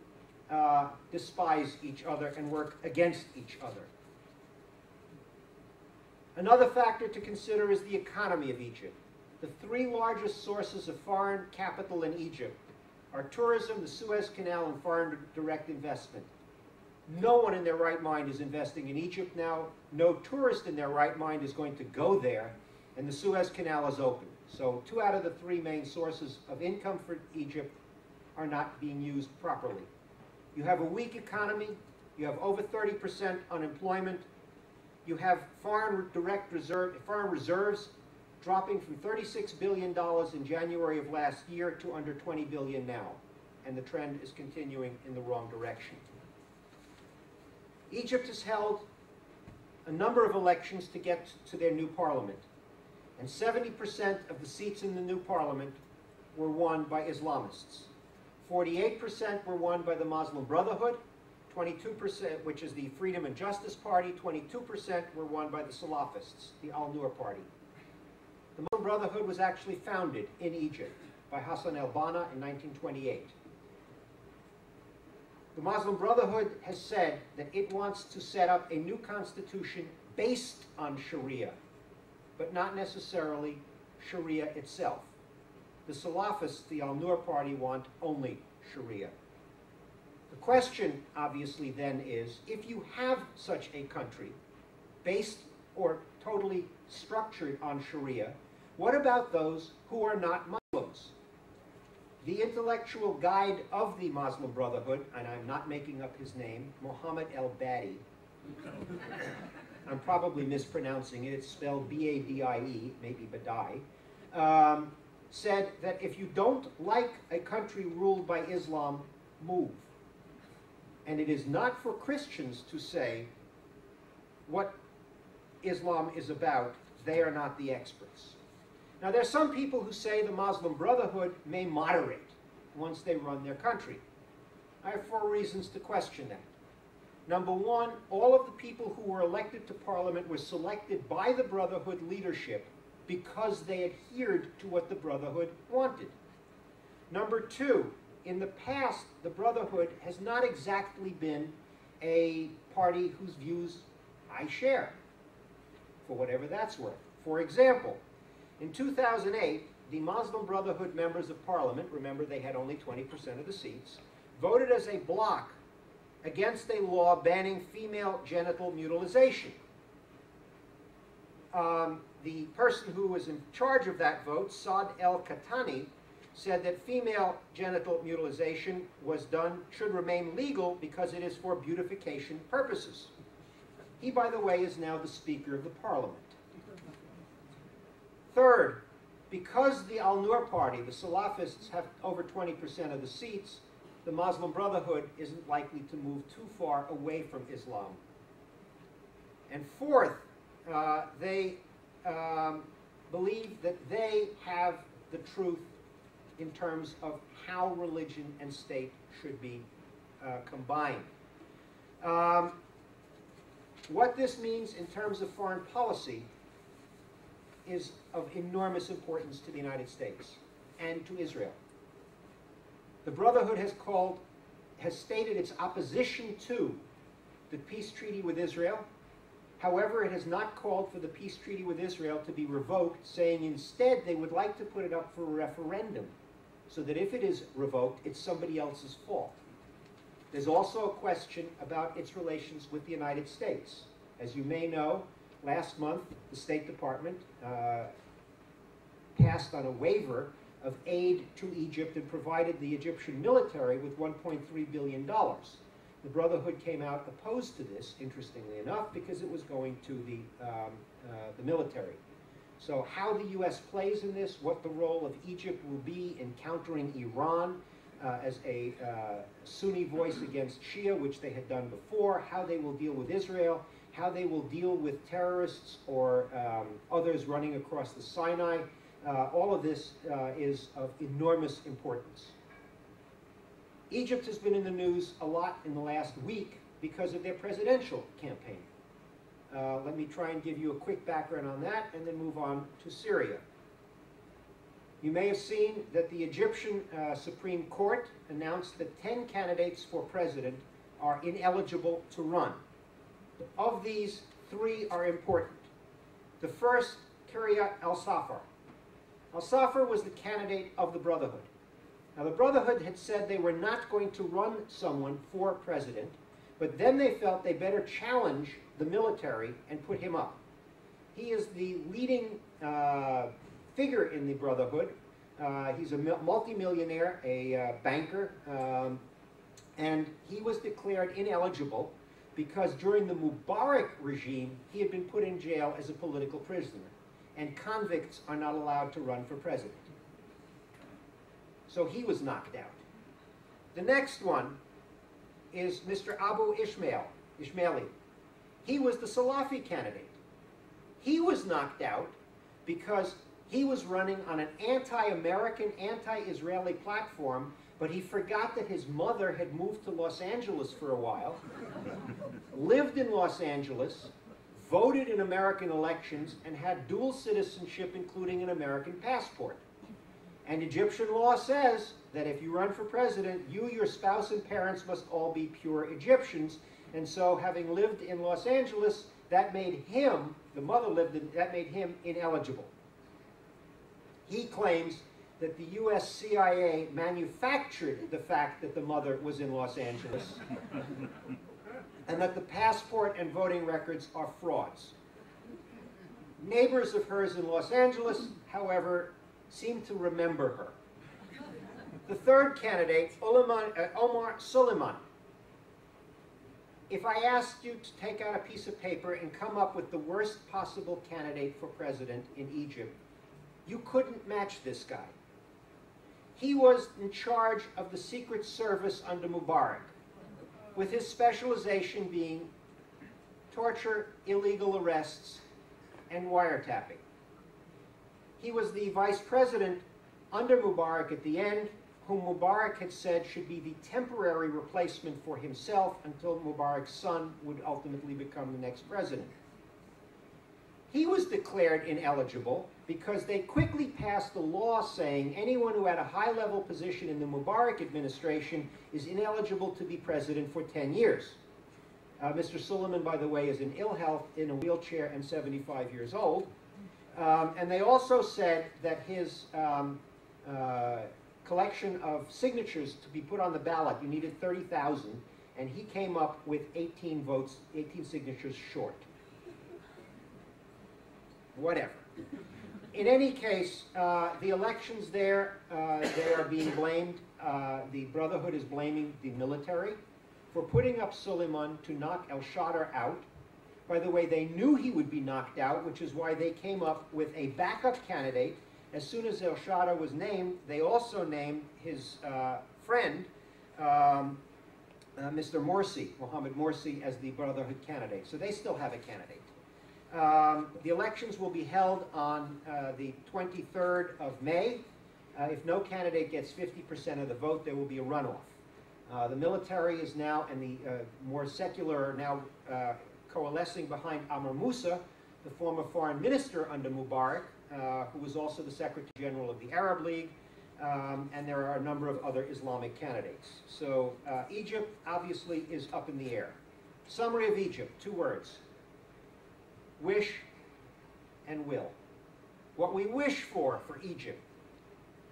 despise each other and work against each other. Another factor to consider is the economy of Egypt. The three largest sources of foreign capital in Egypt are tourism, the Suez Canal, and foreign direct investment. No one in their right mind is investing in Egypt now. No tourist in their right mind is going to go there, and the Suez Canal is open. So 2 out of the 3 main sources of income for Egypt are not being used properly. You have a weak economy. You have over 30% unemployment. You have foreign reserves dropping from $36 billion in January of last year to under $20 billion now. And the trend is continuing in the wrong direction. Egypt has held a number of elections to get to their new parliament. And 70% of the seats in the new parliament were won by Islamists. 48% were won by the Muslim Brotherhood, 22%, which is the Freedom and Justice Party, 22% were won by the Salafists, the Al-Nur Party. The Muslim Brotherhood was actually founded in Egypt by Hassan al-Banna in 1928. The Muslim Brotherhood has said that it wants to set up a new constitution based on Sharia, but not necessarily Sharia itself. The Salafists, the Al-Nur Party, want only Sharia. The question, obviously, then is, if you have such a country based or totally structured on Sharia, what about those who are not Muslims? The intellectual guide of the Muslim Brotherhood, and I'm not making up his name, Mohammed al-Badi, I'm probably mispronouncing it, it's spelled B-A-D-I-E, maybe Badai, said that if you don't like a country ruled by Islam, move. And it is not for Christians to say what Islam is about. They are not the experts. Now, there are some people who say the Muslim Brotherhood may moderate once they run their country. I have 4 reasons to question that. Number one, all of the people who were elected to Parliament were selected by the Brotherhood leadership because they adhered to what the Brotherhood wanted. Number two, in the past, the Brotherhood has not exactly been a party whose views I share, for whatever that's worth. For example, in 2008, the Muslim Brotherhood members of Parliament, remember they had only 20% of the seats, voted as a bloc against a law banning female genital mutilization. The person who was in charge of that vote, Saad el-Khatani, said that female genital mutilization should remain legal because it is for beautification purposes. He, by the way, is now the Speaker of the Parliament. Third, because the Al-Nur Party, the Salafists, have over 20% of the seats, the Muslim Brotherhood isn't likely to move too far away from Islam. And fourth, they believe that they have the truth in terms of how religion and state should be combined. What this means in terms of foreign policy is of enormous importance to the United States and to Israel. The Brotherhood has stated its opposition to the peace treaty with Israel. However, it has not called for the peace treaty with Israel to be revoked, saying instead they would like to put it up for a referendum, so that if it is revoked, it's somebody else's fault. There's also a question about its relations with the United States. As you may know, last month, the State Department passed on a waiver of aid to Egypt and provided the Egyptian military with $1.3 billion. The Brotherhood came out opposed to this, interestingly enough, because it was going to the military. So how the U.S. plays in this, what the role of Egypt will be in countering Iran as a Sunni voice against Shia, which they had done before, how they will deal with Israel, how they will deal with terrorists or others running across the Sinai. All of this is of enormous importance. Egypt has been in the news a lot in the last week because of their presidential campaign. Let me try and give you a quick background on that and then move on to Syria. You may have seen that the Egyptian Supreme Court announced that 10 candidates for president are ineligible to run. Of these, 3 are important. The first, Kiryat al-Safar. Al-Safar was the candidate of the Brotherhood. Now, the Brotherhood had said they were not going to run someone for president, but then they felt they better challenge the military and put him up. He is the leading figure in the Brotherhood. He's a multimillionaire, a banker, and he was declared ineligible because during the Mubarak regime, he had been put in jail as a political prisoner, and convicts are not allowed to run for president. So he was knocked out. The next one is Mr. Abu Ismaili. He was the Salafi candidate. He was knocked out because he was running on an anti-American, anti-Israeli platform, but he forgot that his mother had moved to Los Angeles for a while, lived in Los Angeles, voted in American elections, and had dual citizenship, including an American passport. And Egyptian law says that if you run for president, you, your spouse, and parents must all be pure Egyptians. And so, having lived in Los Angeles, that made him, the mother lived in, that made him ineligible. He claims that the US CIA manufactured the fact that the mother was in Los Angeles and that the passport and voting records are frauds. Neighbors of hers in Los Angeles, however, seem to remember her. The third candidate, Omar Suleiman. If I asked you to take out a piece of paper and come up with the worst possible candidate for president in Egypt, you couldn't match this guy. He was in charge of the Secret Service under Mubarak, with his specialization being torture, illegal arrests, and wiretapping. He was the vice president under Mubarak at the end, whom Mubarak had said should be the temporary replacement for himself until Mubarak's son would ultimately become the next president. He was declared ineligible because they quickly passed a law saying anyone who had a high-level position in the Mubarak administration is ineligible to be president for 10 years. Mr. Suleiman, by the way, is in ill health, in a wheelchair, and 75 years old. And they also said that his collection of signatures to be put on the ballot, you needed 30,000, and he came up with 18 votes, 18 signatures short. Whatever. In any case, the elections there, they are being blamed. The Brotherhood is blaming the military for putting up Suleiman to knock al-Shader out. By the way, they knew he would be knocked out, which is why they came up with a backup candidate. As soon as al-Shader was named, they also named his friend, Mr. Morsi, Mohammed Morsi, as the Brotherhood candidate. So they still have a candidate. The elections will be held on the 23rd of May, If no candidate gets 50% of the vote, there will be a runoff. The military is now, and the more secular are now coalescing behind Amr Moussa, the former foreign minister under Mubarak, who was also the Secretary General of the Arab League, and there are a number of other Islamic candidates. So Egypt obviously is up in the air. Summary of Egypt, 2 words: wish and will. What we wish for Egypt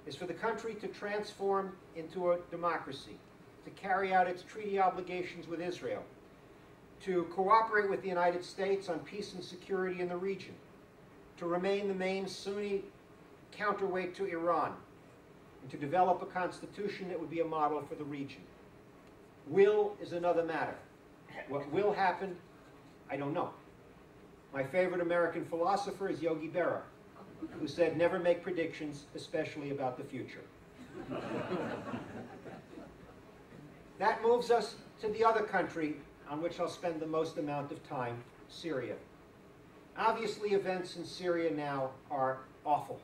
is for the country to transform into a democracy, to carry out its treaty obligations with Israel, to cooperate with the United States on peace and security in the region, to remain the main Sunni counterweight to Iran, and to develop a constitution that would be a model for the region. Will is another matter. What will happen, I don't know. My favorite American philosopher is Yogi Berra, who said, never make predictions, especially about the future. That moves us to the other country on which I'll spend the most amount of time, Syria. Obviously, events in Syria now are awful.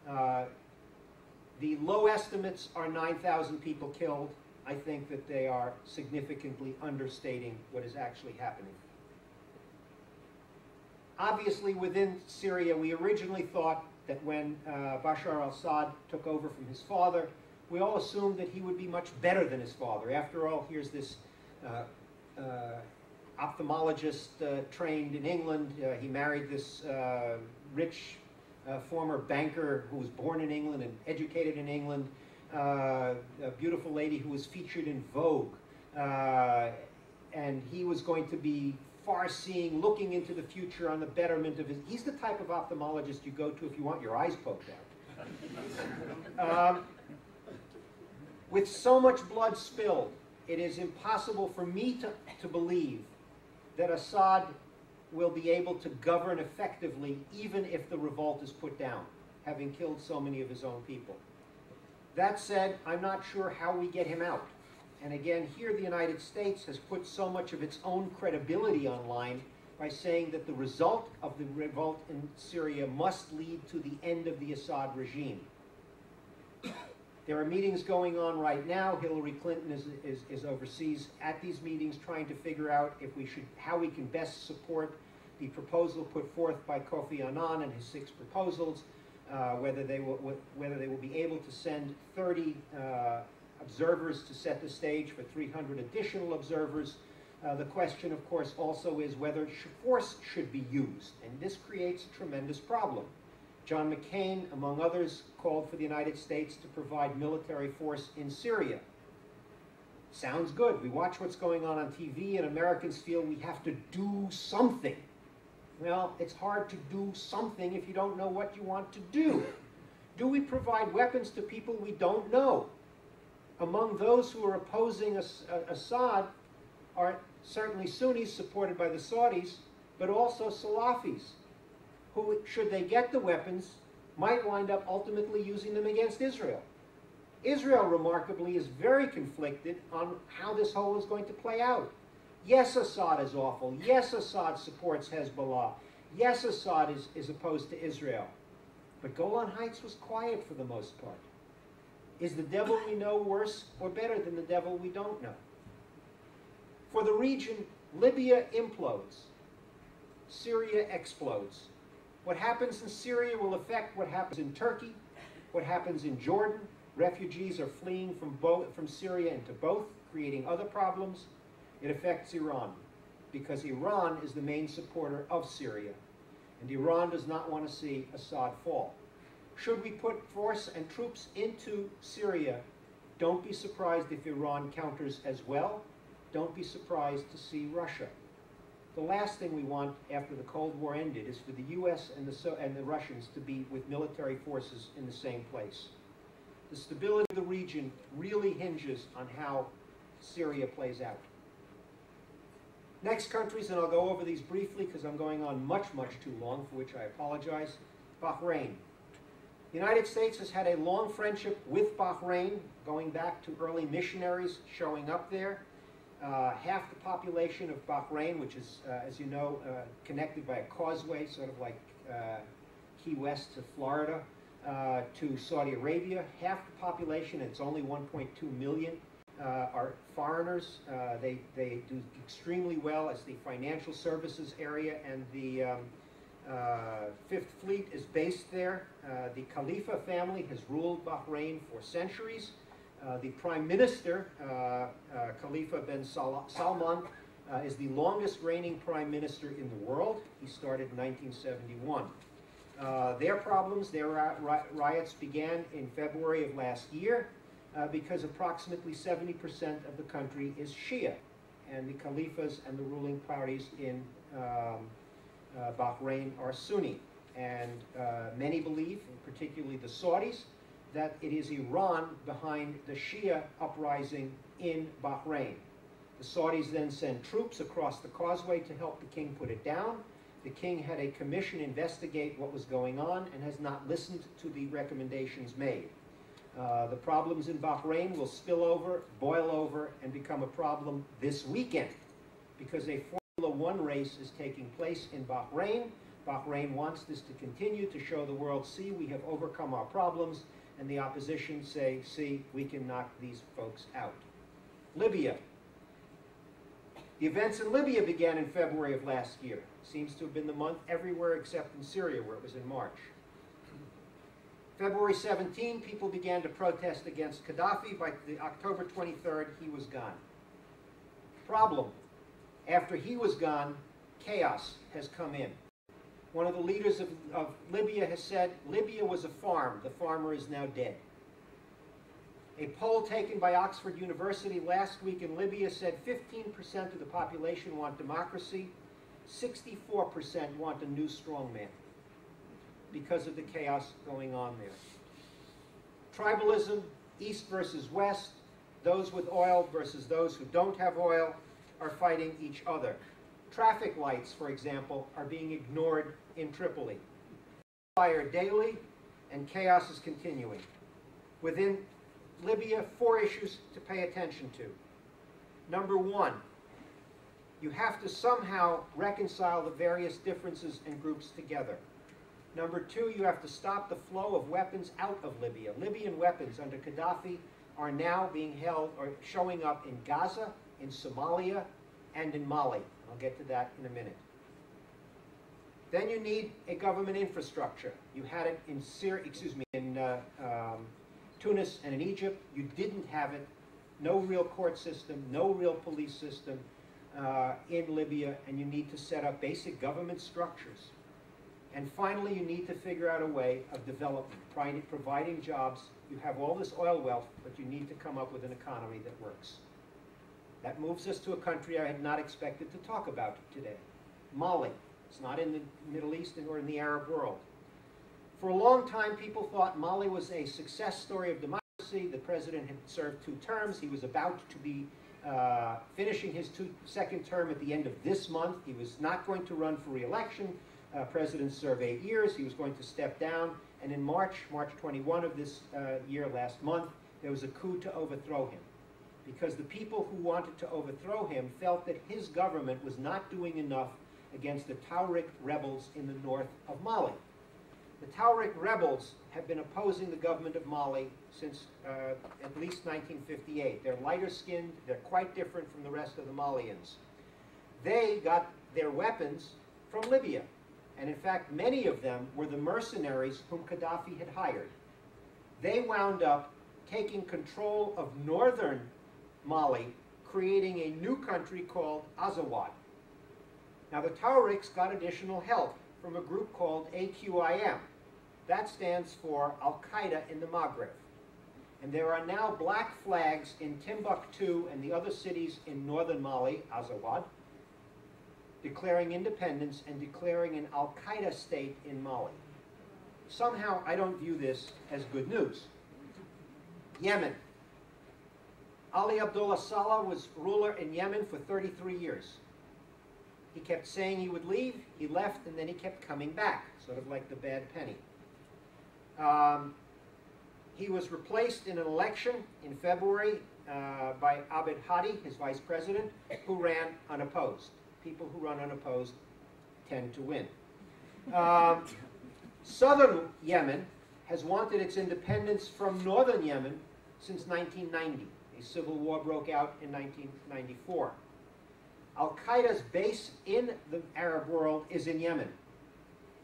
The low estimates are 9,000 people killed. I think that they are significantly understating what is actually happening. Obviously, within Syria, we originally thought that when Bashar al-Assad took over from his father, we all assumed that he would be much better than his father. After all, here's this ophthalmologist trained in England. He married this rich former banker who was born in England and educated in England, a beautiful lady who was featured in Vogue. And he was going to be far-seeing, looking into the future on the betterment of his... He's the type of ophthalmologist you go to if you want your eyes poked out. With so much blood spilled, it is impossible for me to believe that Assad will be able to govern effectively even if the revolt is put down, having killed so many of his own people. That said, I'm not sure how we get him out. And again, here the United States has put so much of its own credibility online by saying that the result of the revolt in Syria must lead to the end of the Assad regime. There are meetings going on right now. Hillary Clinton is overseas at these meetings trying to figure out how we can best support the proposal put forth by Kofi Annan and his 6 proposals, whether they will be able to send 30 observers to set the stage for 300 additional observers. The question, of course, also is whether force should be used, and this creates a tremendous problem. John McCain, among others, called for the United States to provide military force in Syria. Sounds good. We watch what's going on TV, and Americans feel we have to do something. Well, it's hard to do something if you don't know what you want to do. Do we provide weapons to people we don't know? Among those who are opposing Assad are certainly Sunnis supported by the Saudis, but also Salafis, who, should they get the weapons, might wind up ultimately using them against Israel. Israel, remarkably, is very conflicted on how this whole is going to play out. Yes, Assad is awful. Yes, Assad supports Hezbollah. Yes, Assad is opposed to Israel. But Golan Heights was quiet for the most part. Is the devil we know worse or better than the devil we don't know? For the region, Libya implodes. Syria explodes. What happens in Syria will affect what happens in Turkey, what happens in Jordan. Refugees are fleeing from Syria into both, creating other problems. It affects Iran, because Iran is the main supporter of Syria, and Iran does not want to see Assad fall. Should we put force and troops into Syria, don't be surprised if Iran counters as well. Don't be surprised to see Russia. The last thing we want after the Cold War ended is for the US and the Russians to be with military forces in the same place. The stability of the region really hinges on how Syria plays out. Next countries, and I'll go over these briefly because I'm going on much, much too long, for which I apologize. Bahrain. The United States has had a long friendship with Bahrain, going back to early missionaries showing up there. Half the population of Bahrain, which is, as you know, connected by a causeway, sort of like Key West to Florida, to Saudi Arabia. Half the population, it's only 1.2 million, are foreigners. They do extremely well as the financial services area, and the Fifth Fleet is based there. The Khalifa family has ruled Bahrain for centuries. The Prime Minister, Khalifa bin Salman, is the longest reigning Prime Minister in the world. He started in 1971. Their problems, their riots began in February of last year because approximately 70% of the country is Shia, and the Khalifas and the ruling parties in Bahrain are Sunni. And many believe, particularly the Saudis, that it is Iran behind the Shia uprising in Bahrain. The Saudis then send troops across the causeway to help the king put it down. The king had a commission investigate what was going on and has not listened to the recommendations made. The problems in Bahrain will spill over, boil over, and become a problem this weekend because a Formula One race is taking place in Bahrain. Bahrain wants this to continue to show the world, see, we have overcome our problems, and the opposition say, see, we can knock these folks out. Libya. The events in Libya began in February of last year. Seems to have been the month everywhere except in Syria, where it was in March. February 17, people began to protest against Gaddafi. By the October 23rd, he was gone. Problem. After he was gone, chaos has come in. One of the leaders of Libya has said, Libya was a farm. The farmer is now dead. A poll taken by Oxford University last week in Libya said 15% of the population want democracy, 64% want a new strongman because of the chaos going on there. Tribalism, East versus West, those with oil versus those who don't have oil are fighting each other. Traffic lights, for example, are being ignored in Tripoli. Fire daily, and chaos is continuing. Within Libya, 4 issues to pay attention to. Number 1, you have to somehow reconcile the various differences and groups together. Number 2, you have to stop the flow of weapons out of Libya. Libyan weapons under Gaddafi are now being held or showing up in Gaza, in Somalia, and in Mali. I'll get to that in a minute. Then you need a government infrastructure. You had it in Tunis and in Egypt. You didn't have it. No real court system, no real police system in Libya, and you need to set up basic government structures. And finally, you need to figure out a way of development, providing jobs. You have all this oil wealth, but you need to come up with an economy that works. That moves us to a country I had not expected to talk about today, Mali. It's not in the Middle East or in the Arab world. For a long time, people thought Mali was a success story of democracy. The president had served 2 terms. He was about to be finishing his second term at the end of this month. He was not going to run for re-election. President served 8 years. He was going to step down. And in March 21 of this year, last month, there was a coup to overthrow him. Because the people who wanted to overthrow him felt that his government was not doing enough against the Tuareg rebels in the north of Mali. The Tuareg rebels have been opposing the government of Mali since at least 1958. They're lighter skinned, they're quite different from the rest of the Malians. They got their weapons from Libya. And in fact, many of them were the mercenaries whom Gaddafi had hired. They wound up taking control of northern Mali, creating a new country called Azawad. Now the Tuaregs got additional help from a group called AQIM. That stands for Al-Qaeda in the Maghreb. And there are now black flags in Timbuktu and the other cities in northern Mali, Azawad, declaring independence and declaring an Al-Qaeda state in Mali. Somehow I don't view this as good news. Yemen. Ali Abdullah Saleh was ruler in Yemen for 33 years. He kept saying he would leave, he left, and then he kept coming back, sort of like the bad penny. He was replaced in an election in February by Abed Hadi, his vice president, who ran unopposed. People who run unopposed tend to win. Southern Yemen has wanted its independence from northern Yemen since 1990. A civil war broke out in 1994. Al-Qaeda's base in the Arab world is in Yemen.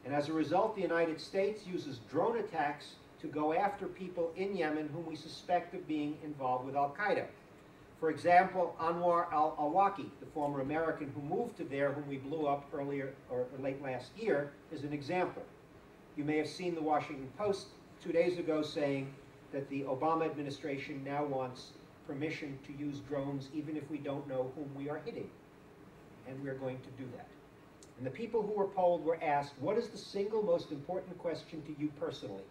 And as a result, the United States uses drone attacks to go after people in Yemen whom we suspect of being involved with Al-Qaeda. For example, Anwar al-Awlaki, the former American who moved to there, whom we blew up earlier or late last year, is an example. You may have seen the Washington Post 2 days ago saying that the Obama administration now wants permission to use drones even if we don't know whom we are hitting. And we're going to do that. And the people who were polled were asked, what is the single most important question to you personally?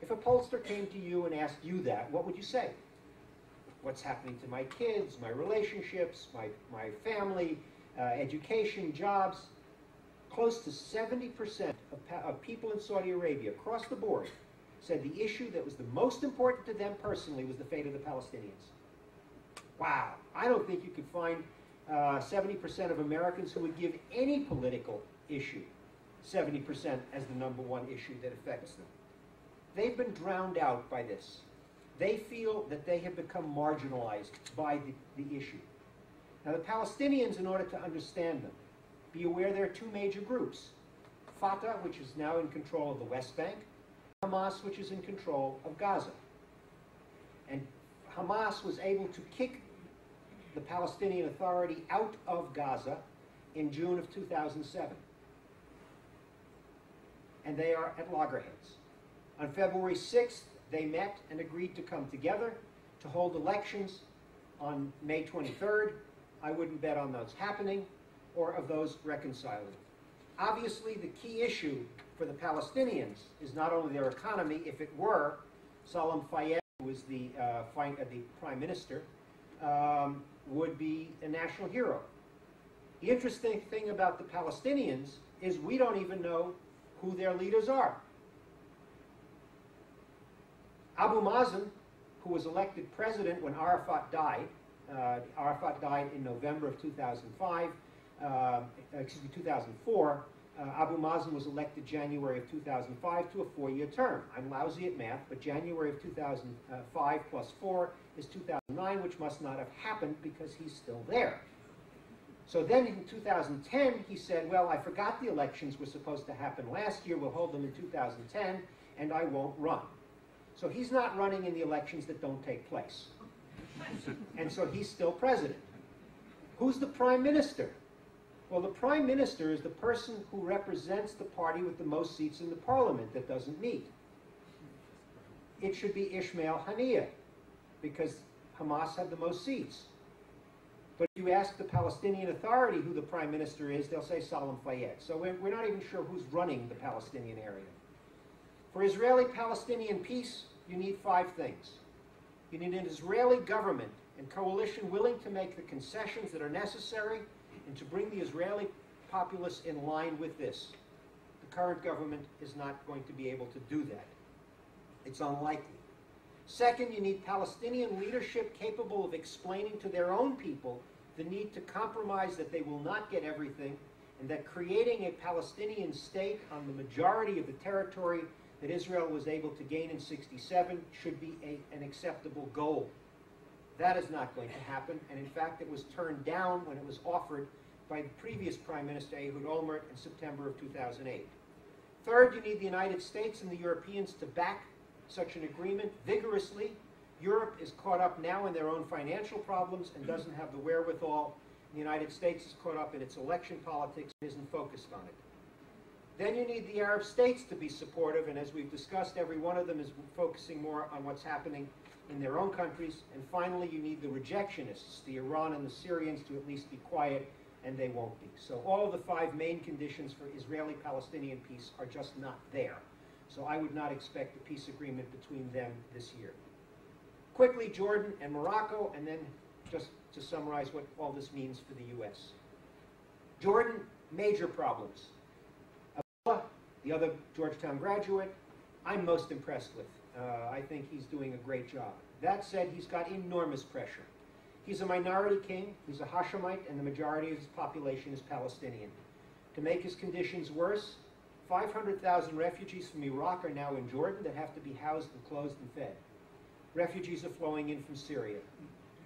If a pollster came to you and asked you that, what would you say? What's happening to my kids, my relationships, my family, education, jobs? Close to 70% of people in Saudi Arabia, across the board, said the issue that was the most important to them personally was the fate of the Palestinians. Wow. I don't think you could find 70% of Americans who would give any political issue 70% as the #1 issue that affects them. They've been drowned out by this. They feel that they have become marginalized by the issue. Now the Palestinians, in order to understand them, be aware there are two major groups. Fatah, which is now in control of the West Bank, Hamas, which is in control of Gaza. And Hamas was able to kick the Palestinian Authority out of Gaza in June of 2007. And they are at loggerheads. On February 6th, they met and agreed to come together to hold elections on May 23rd. I wouldn't bet on those happening or of those reconciling. Obviously, the key issue for the Palestinians is not only their economy. If it were, Salam Fayyad, who is the prime minister, would be a national hero. The interesting thing about the Palestinians is we don't even know who their leaders are. Abu Mazen, who was elected president when Arafat died, Arafat died in November of 2004. Abu Mazen was elected January of 2005 to a 4-year term. I'm lousy at math, but January of 2005 plus 4 is 2009, which must not have happened because he's still there. So then in 2010, he said, well, I forgot the elections were supposed to happen last year. We'll hold them in 2010, and I won't run. So he's not running in the elections that don't take place. And so he's still president. Who's the prime minister? Well, the prime minister is the person who represents the party with the most seats in the parliament that doesn't meet. It should be Ismail Haniyeh, because Hamas had the most seats. But if you ask the Palestinian Authority who the prime minister is, they'll say Salam Fayyad. So we're not even sure who's running the Palestinian area. For Israeli-Palestinian peace, you need 5 things. You need an Israeli government and coalition willing to make the concessions that are necessary and to bring the Israeli populace in line with this. The current government is not going to be able to do that. It's unlikely. Second, you need Palestinian leadership capable of explaining to their own people the need to compromise, that they will not get everything, and that creating a Palestinian state on the majority of the territory that Israel was able to gain in '67 should be an acceptable goal. That is not going to happen, and in fact it was turned down when it was offered by the previous Prime Minister Ehud Olmert in September of 2008. Third, you need the United States and the Europeans to back such an agreement vigorously. Europe is caught up now in their own financial problems and doesn't have the wherewithal. The United States is caught up in its election politics and isn't focused on it. Then you need the Arab states to be supportive, and as we've discussed, every one of them is focusing more on what's happening in their own countries. And finally, you need the rejectionists, the Iran and the Syrians, to at least be quiet, and they won't be. So all of the 5 main conditions for Israeli-Palestinian peace are just not there. So I would not expect a peace agreement between them this year. Quickly, Jordan and Morocco, and then just to summarize what all this means for the U.S. Jordan, major problems. Abdullah, the other Georgetown graduate, I'm most impressed with. I think he's doing a great job. That said, he's got enormous pressure. He's a minority king, he's a Hashemite, and the majority of his population is Palestinian. To make his conditions worse, 500,000 refugees from Iraq are now in Jordan that have to be housed and clothed and fed. Refugees are flowing in from Syria.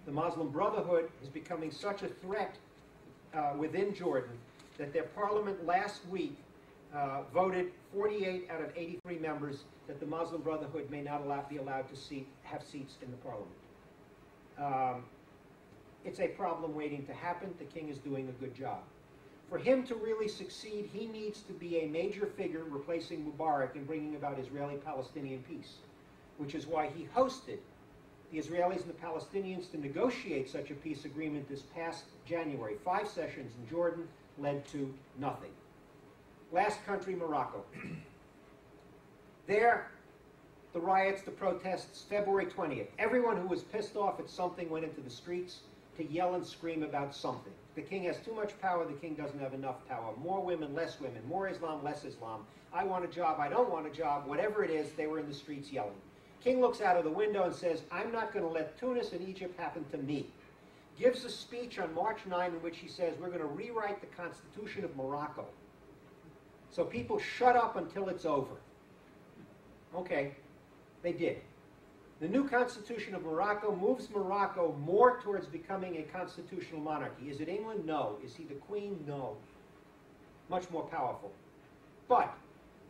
The Muslim Brotherhood is becoming such a threat within Jordan that their parliament last week voted 48 out of 83 members that the Muslim Brotherhood may not be allowed to have seats in the parliament. It's a problem waiting to happen. The king is doing a good job. For him to really succeed, he needs to be a major figure replacing Mubarak in bringing about Israeli-Palestinian peace, which is why he hosted the Israelis and the Palestinians to negotiate such a peace agreement this past January. 5 sessions in Jordan led to nothing. Last country, Morocco. There, the riots, the protests, February 20th. Everyone who was pissed off at something went into the streets to yell and scream about something. The king has too much power, the king doesn't have enough power. More women, less women. More Islam, less Islam. I want a job, I don't want a job. Whatever it is, they were in the streets yelling. King looks out of the window and says, I'm not going to let Tunis and Egypt happen to me. Gives a speech on March 9 in which he says, we're going to rewrite the Constitution of Morocco. So people shut up until it's over. Okay, they did. The new Constitution of Morocco moves Morocco more towards becoming a constitutional monarchy. Is it England? No. Is he the Queen? No. Much more powerful. But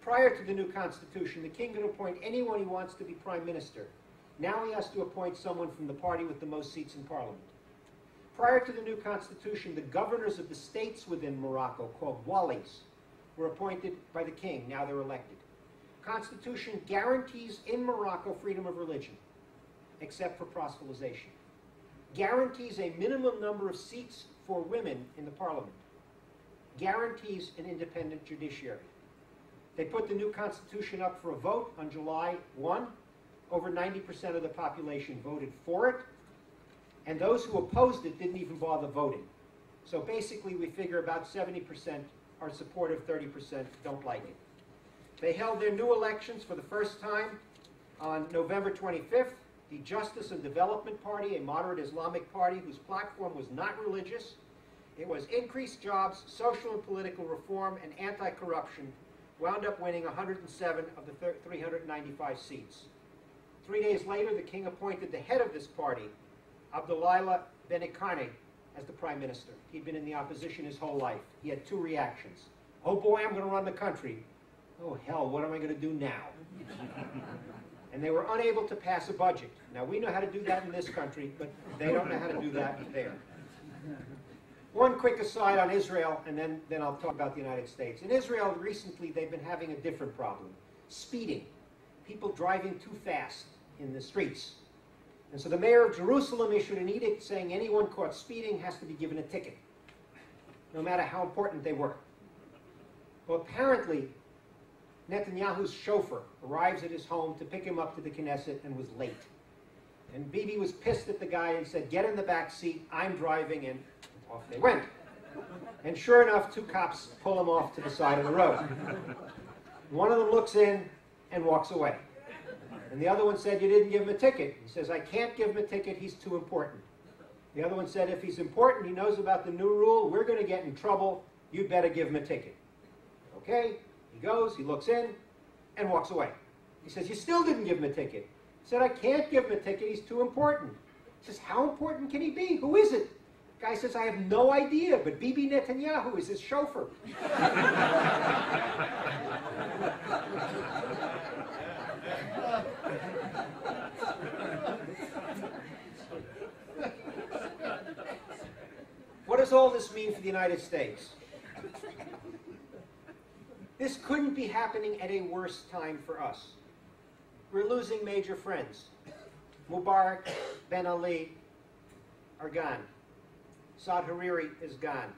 prior to the new Constitution, the king could appoint anyone he wants to be prime minister. Now he has to appoint someone from the party with the most seats in parliament. Prior to the new Constitution, the governors of the states within Morocco, called walis, were appointed by the king. Now they're elected. Constitution guarantees in Morocco freedom of religion, except for proselytization. Guarantees a minimum number of seats for women in the parliament. Guarantees an independent judiciary. They put the new constitution up for a vote on July 1. Over 90% of the population voted for it, and those who opposed it didn't even bother voting. So basically we figure about 70% are supportive, 30% don't like it. They held their new elections for the first time on November 25th. The Justice and Development Party, a moderate Islamic party whose platform was not religious, it was increased jobs, social and political reform, and anti-corruption, wound up winning 107 of the 395 seats. 3 days later, the king appointed the head of this party, Abdullah Benikane, as the prime minister. He'd been in the opposition his whole life. He had 2 reactions. Oh boy, I'm going to run the country. Oh hell, what am I going to do now? And they were unable to pass a budget. Now we know how to do that in this country, but they don't know how to do that there. One quick aside on Israel, and then I'll talk about the United States. In Israel, recently, they've been having a different problem. Speeding. People driving too fast in the streets. And so the mayor of Jerusalem issued an edict saying anyone caught speeding has to be given a ticket, no matter how important they were. Well, apparently, Netanyahu's chauffeur arrives at his home to pick him up to the Knesset and was late. And Bibi was pissed at the guy and said, get in the back seat, I'm driving, and off they went. And sure enough, 2 cops pull him off to the side of the road. One of them looks in and walks away. And the other one said, you didn't give him a ticket. He says, I can't give him a ticket, he's too important. The other one said, if he's important, he knows about the new rule, we're going to get in trouble, you'd better give him a ticket. Okay, he goes, he looks in, and walks away. He says, you still didn't give him a ticket. He said, I can't give him a ticket, he's too important. He says, how important can he be? Who is it? The guy says, I have no idea, but Bibi Netanyahu is his chauffeur. What does all this mean for the United States? This couldn't be happening at a worse time for us. We're losing major friends. Mubarak, Ben Ali are gone. Saad Hariri is gone.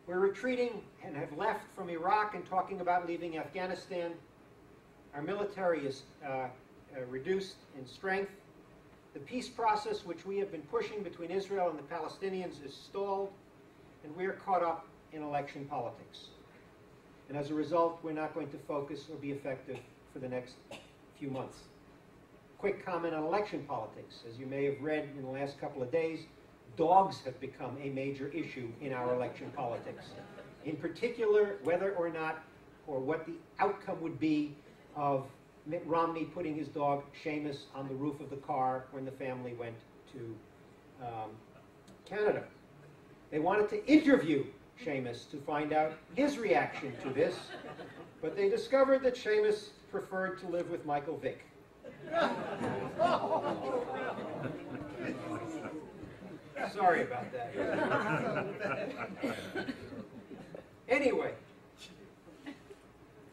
We're retreating and have left from Iraq and talking about leaving Afghanistan. Our military is reduced in strength. The peace process, which we have been pushing between Israel and the Palestinians, is stalled, and we are caught up in election politics. And as a result, we're not going to focus or be effective for the next few months. Quick comment on election politics. As you may have read in the last couple of days, dogs have become a major issue in our election politics. In particular, whether or not or what the outcome would be of Mitt Romney putting his dog Seamus on the roof of the car when the family went to Canada. They wanted to interview Seamus to find out his reaction to this, but they discovered that Seamus preferred to live with Michael Vick. Sorry about that. Anyway,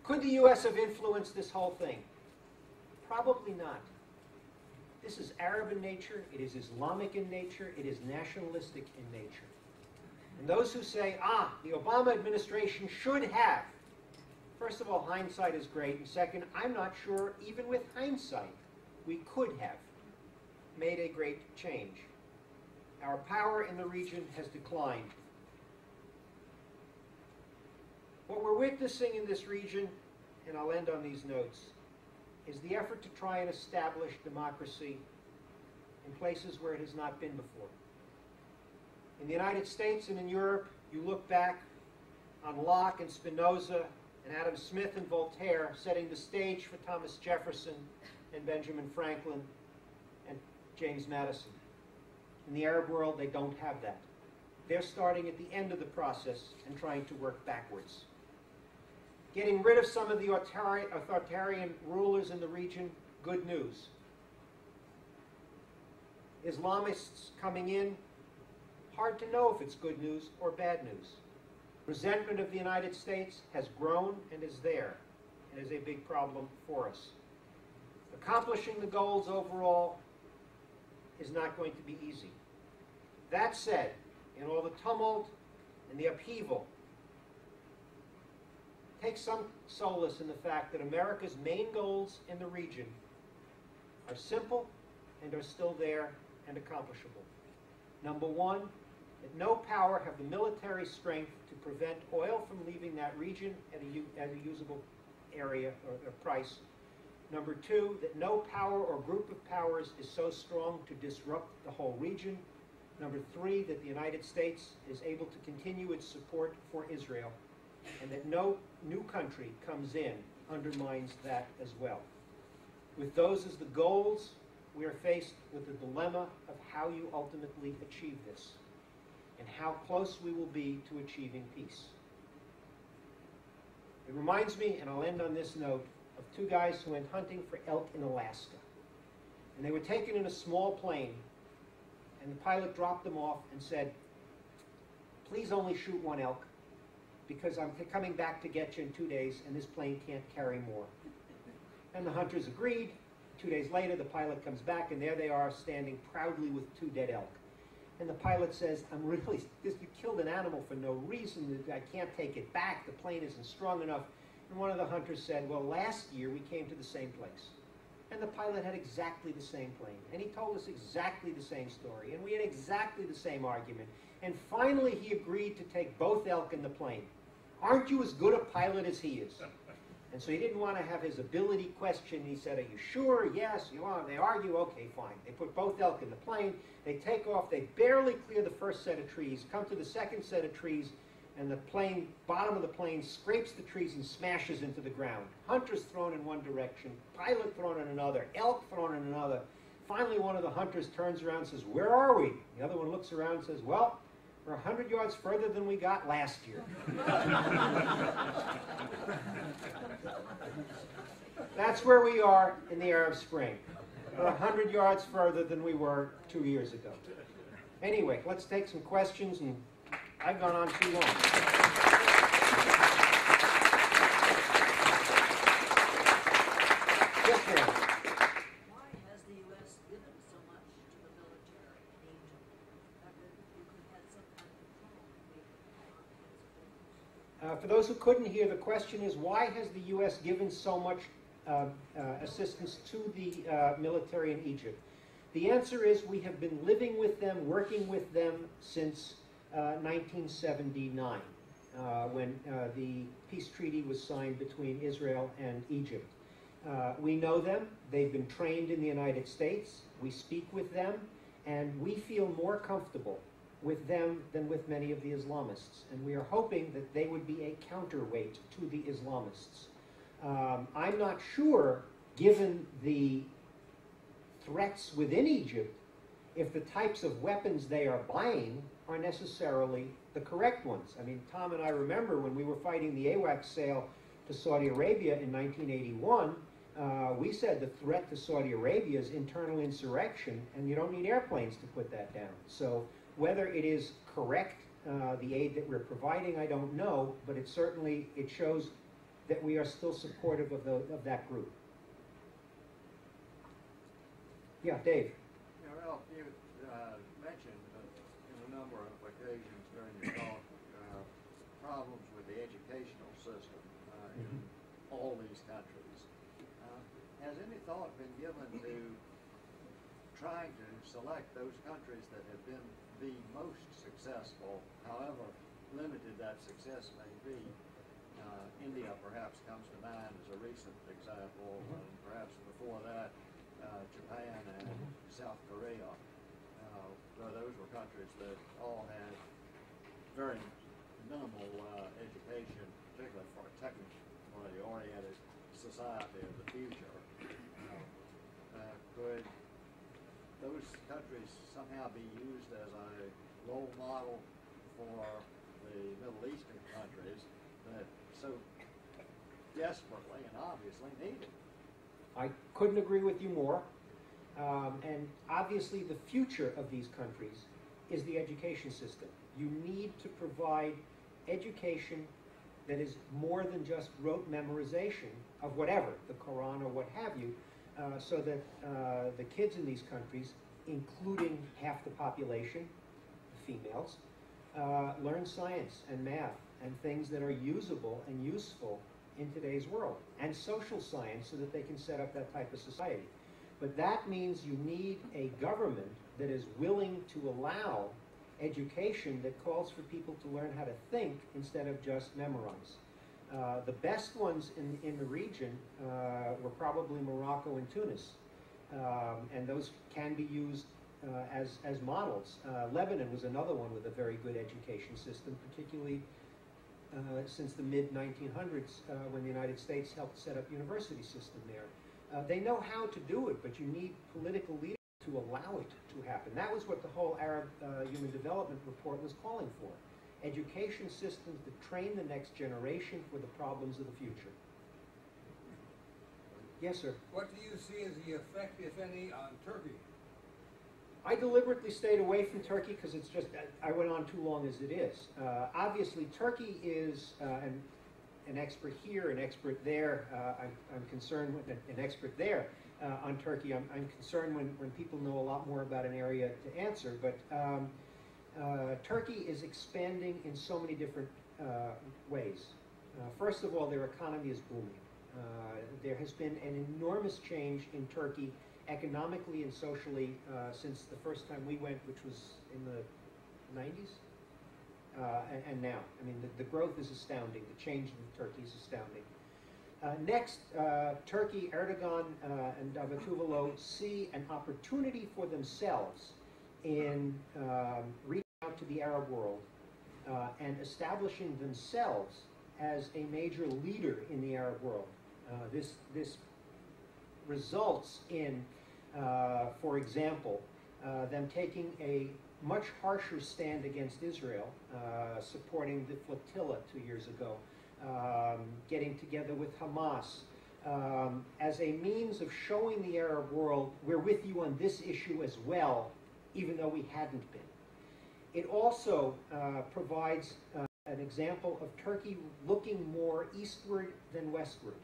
could the U.S. have influenced this whole thing? Probably not. This is Arab in nature, it is Islamic in nature, it is nationalistic in nature. And those who say, the Obama administration should have, first of all, hindsight is great, and second, I'm not sure even with hindsight we could have made a great change. Our power in the region has declined. What we're witnessing in this region, and I'll end on these notes, is the effort to try and establish democracy in places where it has not been before. In the United States and in Europe, you look back on Locke and Spinoza and Adam Smith and Voltaire setting the stage for Thomas Jefferson and Benjamin Franklin and James Madison. In the Arab world, they don't have that. They're starting at the end of the process and trying to work backwards. Getting rid of some of the authoritarian rulers in the region, good news. Islamists coming in, hard to know if it's good news or bad news. Resentment of the United States has grown and is there, and is a big problem for us. Accomplishing the goals overall is not going to be easy. That said, in all the tumult and the upheaval, take some solace in the fact that America's main goals in the region are simple and are still there and accomplishable. Number one, that no power have the military strength to prevent oil from leaving that region at a usable area or price. Number two, that no power or group of powers is so strong to disrupt the whole region. Number three, that the United States is able to continue its support for Israel, and that no new country comes in, undermines that as well. With those as the goals, we are faced with the dilemma of how you ultimately achieve this, and how close we will be to achieving peace. It reminds me, and I'll end on this note, of two guys who went hunting for elk in Alaska. And they were taken in a small plane, and the pilot dropped them off and said, "Please only shoot one elk, because I'm coming back to get you in 2 days, and this plane can't carry more." And the hunters agreed. 2 days later, the pilot comes back, and there they are standing proudly with 2 dead elk. And the pilot says, you killed an animal for no reason. I can't take it back. The plane isn't strong enough. And one of the hunters said, well, last year we came to the same place. And the pilot had exactly the same plane. And he told us exactly the same story. And we had exactly the same argument. And finally he agreed to take both elk in the plane. Aren't you as good a pilot as he is? And so he didn't want to have his ability questioned. He said, are you sure? Yes, you are. They argue, okay, fine. They put both elk in the plane. They take off. They barely clear the first set of trees, come to the second set of trees, and the plane, bottom of the plane, scrapes the trees and smashes into the ground. Hunters thrown in one direction, pilot thrown in another, elk thrown in another. Finally, one of the hunters turns around and says, where are we? The other one looks around and says, well, we're 100 yards further than we got last year. That's where we are in the Arab Spring. We're 100 yards further than we were 2 years ago. Anyway, let's take some questions, and I've gone on too long. Yes, ma'am. Why has the U.S. given so much to the military in Egypt? That you could have some kind of control. For those who couldn't hear, the question is, why has the U.S. given so much assistance to the military in Egypt? The answer is we have been living with them, working with them since 1979, when the peace treaty was signed between Israel and Egypt. We know them. They've been trained in the United States. We speak with them, and we feel more comfortable with them than with many of the Islamists. And we are hoping that they would be a counterweight to the Islamists. I'm not sure, given the threats within Egypt, if the types of weapons they are buying are necessarily the correct ones. I mean, Tom and I remember when we were fighting the AWACS sale to Saudi Arabia in 1981, we said the threat to Saudi Arabia is internal insurrection, and you don't need airplanes to put that down. So whether it is correct, the aid that we're providing, I don't know, but it shows that we are still supportive of that group. Yeah, Dave. Yeah, Ralph, you mentioned in a number of occasions during your talk problems with the educational system in all these countries. Has any thought been given to trying to select those countries that have been the most successful, however limited that success may be? India perhaps comes to mind as a recent example, and perhaps before that, Japan and South Korea. Those were countries that all had very minimal education, particularly for a technically oriented society of the future. Could those countries somehow be used as a role model for the Middle Eastern countries that so desperately and obviously need it? I couldn't agree with you more. And obviously the future of these countries is the education system. You need to provide education that is more than just rote memorization of whatever, the Quran or what have you, so that the kids in these countries, including half the population, the females, learn science and math and things that are usable and useful in today's world, and social science so that they can set up that type of society. But that means you need a government that is willing to allow education that calls for people to learn how to think instead of just memorize. The best ones in the region were probably Morocco and Tunis, and those can be used as models. Lebanon was another one with a very good education system, particularly since the mid-1900s when the United States helped set up university system there. They know how to do it, but you need political leadership to allow it to happen. That was what the whole Arab Human Development Report was calling for. Education systems that train the next generation for the problems of the future. Yes, sir. What do you see as the effect, if any, on Turkey? I deliberately stayed away from Turkey because it's just, I went on too long as it is. Obviously, Turkey is an expert here, an expert there. I'm concerned with an expert there on Turkey. I'm concerned when people know a lot more about an area to answer. But Turkey is expanding in so many different ways. First of all, their economy is booming. There has been an enormous change in Turkey economically and socially since the first time we went, which was in the 90s. And now, I mean, the growth is astounding. The change in Turkey is astounding. Next, Turkey, Erdogan, and Davutoglu see an opportunity for themselves in reaching out to the Arab world and establishing themselves as a major leader in the Arab world. This results in, for example, them taking a much harsher stand against Israel, supporting the flotilla 2 years ago, getting together with Hamas, as a means of showing the Arab world, we're with you on this issue as well, even though we hadn't been. It also provides an example of Turkey looking more eastward than westward.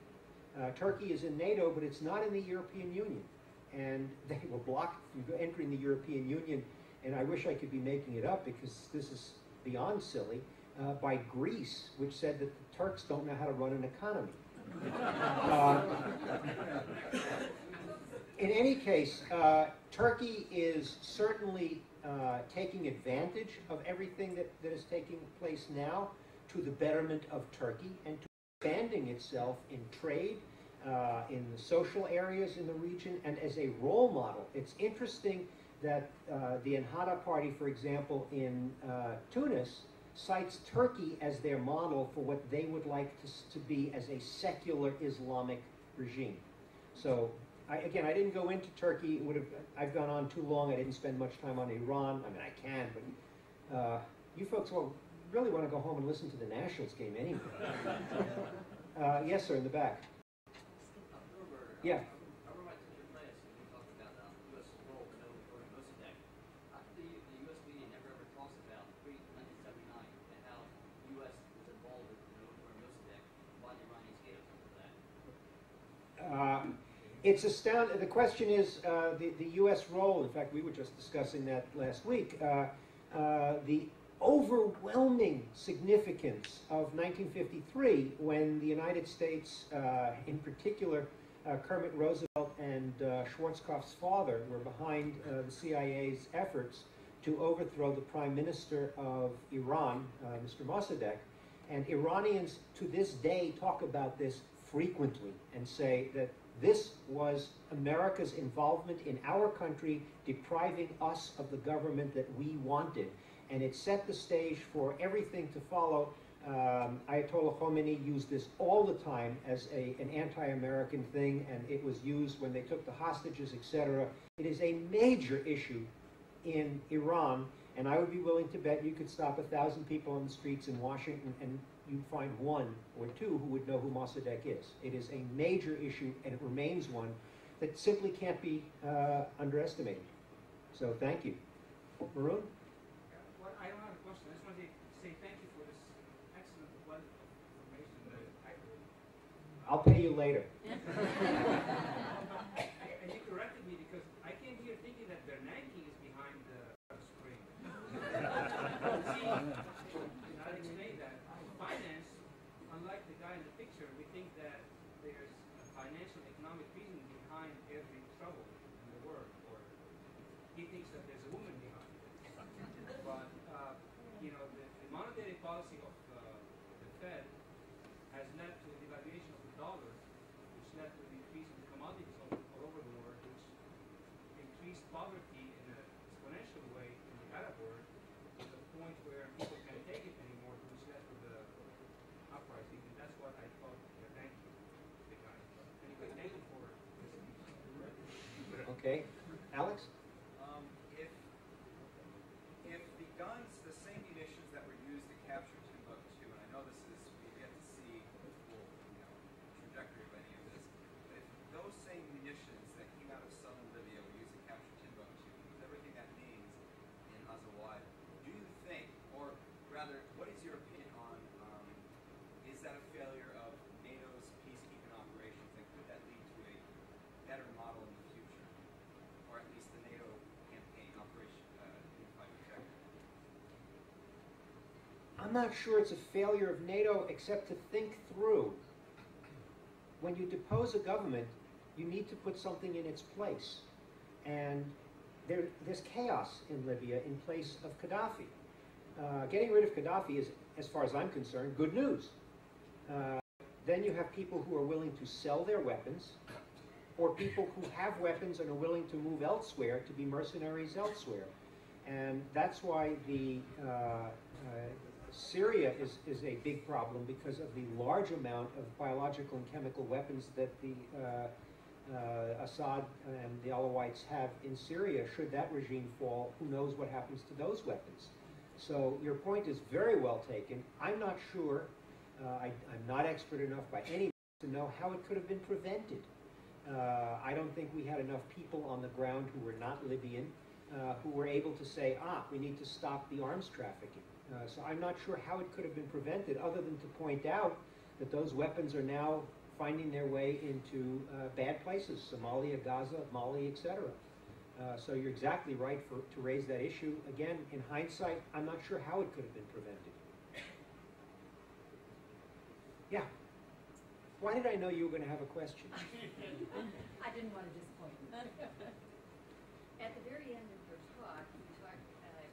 Turkey is in NATO, but it's not in the European Union. And they were blocked from entering the European Union, and I wish I could be making it up because this is beyond silly, by Greece, which said that the Turks don't know how to run an economy. In any case, Turkey is certainly taking advantage of everything that is taking place now to the betterment of Turkey and to expanding itself in trade, in the social areas in the region, and as a role model. It's interesting that the Ennahda Party, for example, in Tunis, cites Turkey as their model for what they would like to be as a secular Islamic regime. So, again, I didn't go into Turkey. I've gone on too long. I didn't spend much time on Iran. I mean, I can, but you folks really want to go home and listen to the Nationals game anyway. Yes, sir, in the back. Nurnberger. Yeah. I remember I took your class and you talked about U.S. role in overthrowing Mossadegh. How come the U.S. media never ever talks about pre-1979 and how the U.S. was involved in overthrowing Mossadegh, why the Iranians gave up for that? It's astounding. The question is the U.S. role. In fact, we were just discussing that last week. The overwhelming significance of 1953, when the United States, in particular, Kermit Roosevelt and Schwarzkopf's father were behind the CIA's efforts to overthrow the Prime Minister of Iran, Mr. Mossadegh. And Iranians to this day talk about this frequently and say that this was America's involvement in our country, depriving us of the government that we wanted. And it set the stage for everything to follow. Ayatollah Khomeini used this all the time as an anti-American thing, and it was used when they took the hostages, etc. It is a major issue in Iran, and I would be willing to bet you could stop 1,000 people on the streets in Washington and you'd find one or two who would know who Mossadegh is. It is a major issue, and it remains one that simply can't be underestimated. So thank you. Maroon? Well, I don't have a question. I just want to say thank you for this excellent wealth of information that I heard. I'll pay you later. And you corrected me because I came here thinking that Bernanke is behind the screen. See, I'll explain that. Finance, unlike the guy in the picture, we think that there's a financial economic reason behind every trouble in the world, or he thinks that there's a woman behind it. But, the monetary policy of the Fed has led to the devaluation of the dollar, which led to the increase in the commodities all over the world, which increased poverty in an exponential way in the Arab world, to the point where people can't take it anymore, which led to the uprising. And that's what I thought Bernanke was behind. Anyway, thank you for this. Okay. Alex? If the guns, the same munitions that were used to capture Timbuktu, and I know we've yet to see the full trajectory of any of this, but if those same munitions that came out of southern Libya were used to capture Timbuktu, with everything that means in Azawad, do you think, or rather, what is your opinion on, is that a failure of NATO's peacekeeping operations, and could that lead to a better model in the future, or at least the NATO campaign operation unified objective? I'm not sure it's a failure of NATO, except to think through. When you depose a government, you need to put something in its place. And there's chaos in Libya in place of Gaddafi. Getting rid of Gaddafi is, as far as I'm concerned, good news. Then you have people who are willing to sell their weapons, or people who have weapons and are willing to move elsewhere to be mercenaries elsewhere. And that's why the Syria is a big problem, because of the large amount of biological and chemical weapons that the Assad and the Alawites have in Syria. Should that regime fall, who knows what happens to those weapons? So your point is very well taken. I'm not sure, I'm not expert enough by any means to know how it could have been prevented. I don't think we had enough people on the ground who were not Libyan who were able to say, we need to stop the arms trafficking. So I'm not sure how it could have been prevented, other than to point out that those weapons are now finding their way into bad places, Somalia, Gaza, Mali, etc. So you're exactly right to raise that issue. Again, in hindsight, I'm not sure how it could have been prevented. Yeah. Why did I know you were going to have a question? I didn't want to disappoint you. At the very end of your talk,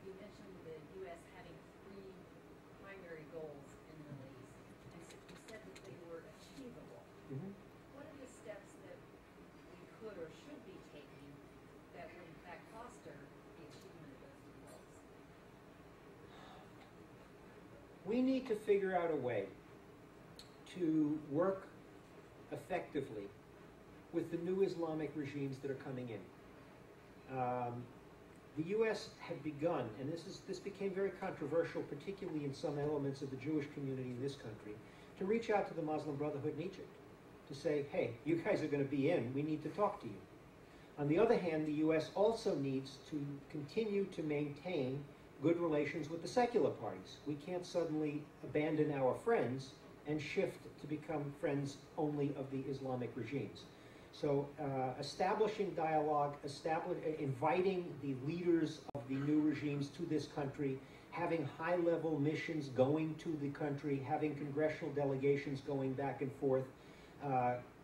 you mentioned the U.S. having three primary goals in the Middle East, and you said that they were achievable. Mm-hmm. What are the steps that we could or should be taking that would in fact foster We need to figure out a way to work effectively with the new Islamic regimes that are coming in. The U.S. had begun, and this became very controversial, particularly in some elements of the Jewish community in this country, to reach out to the Muslim Brotherhood in Egypt, to say, hey, you guys are going to be in, we need to talk to you. On the other hand, the U.S. also needs to continue to maintain good relations with the secular parties. We can't suddenly abandon our friends and shift to become friends only of the Islamic regimes. So establishing dialogue, inviting the leaders of the new regimes to this country, having high-level missions going to the country, having congressional delegations going back and forth,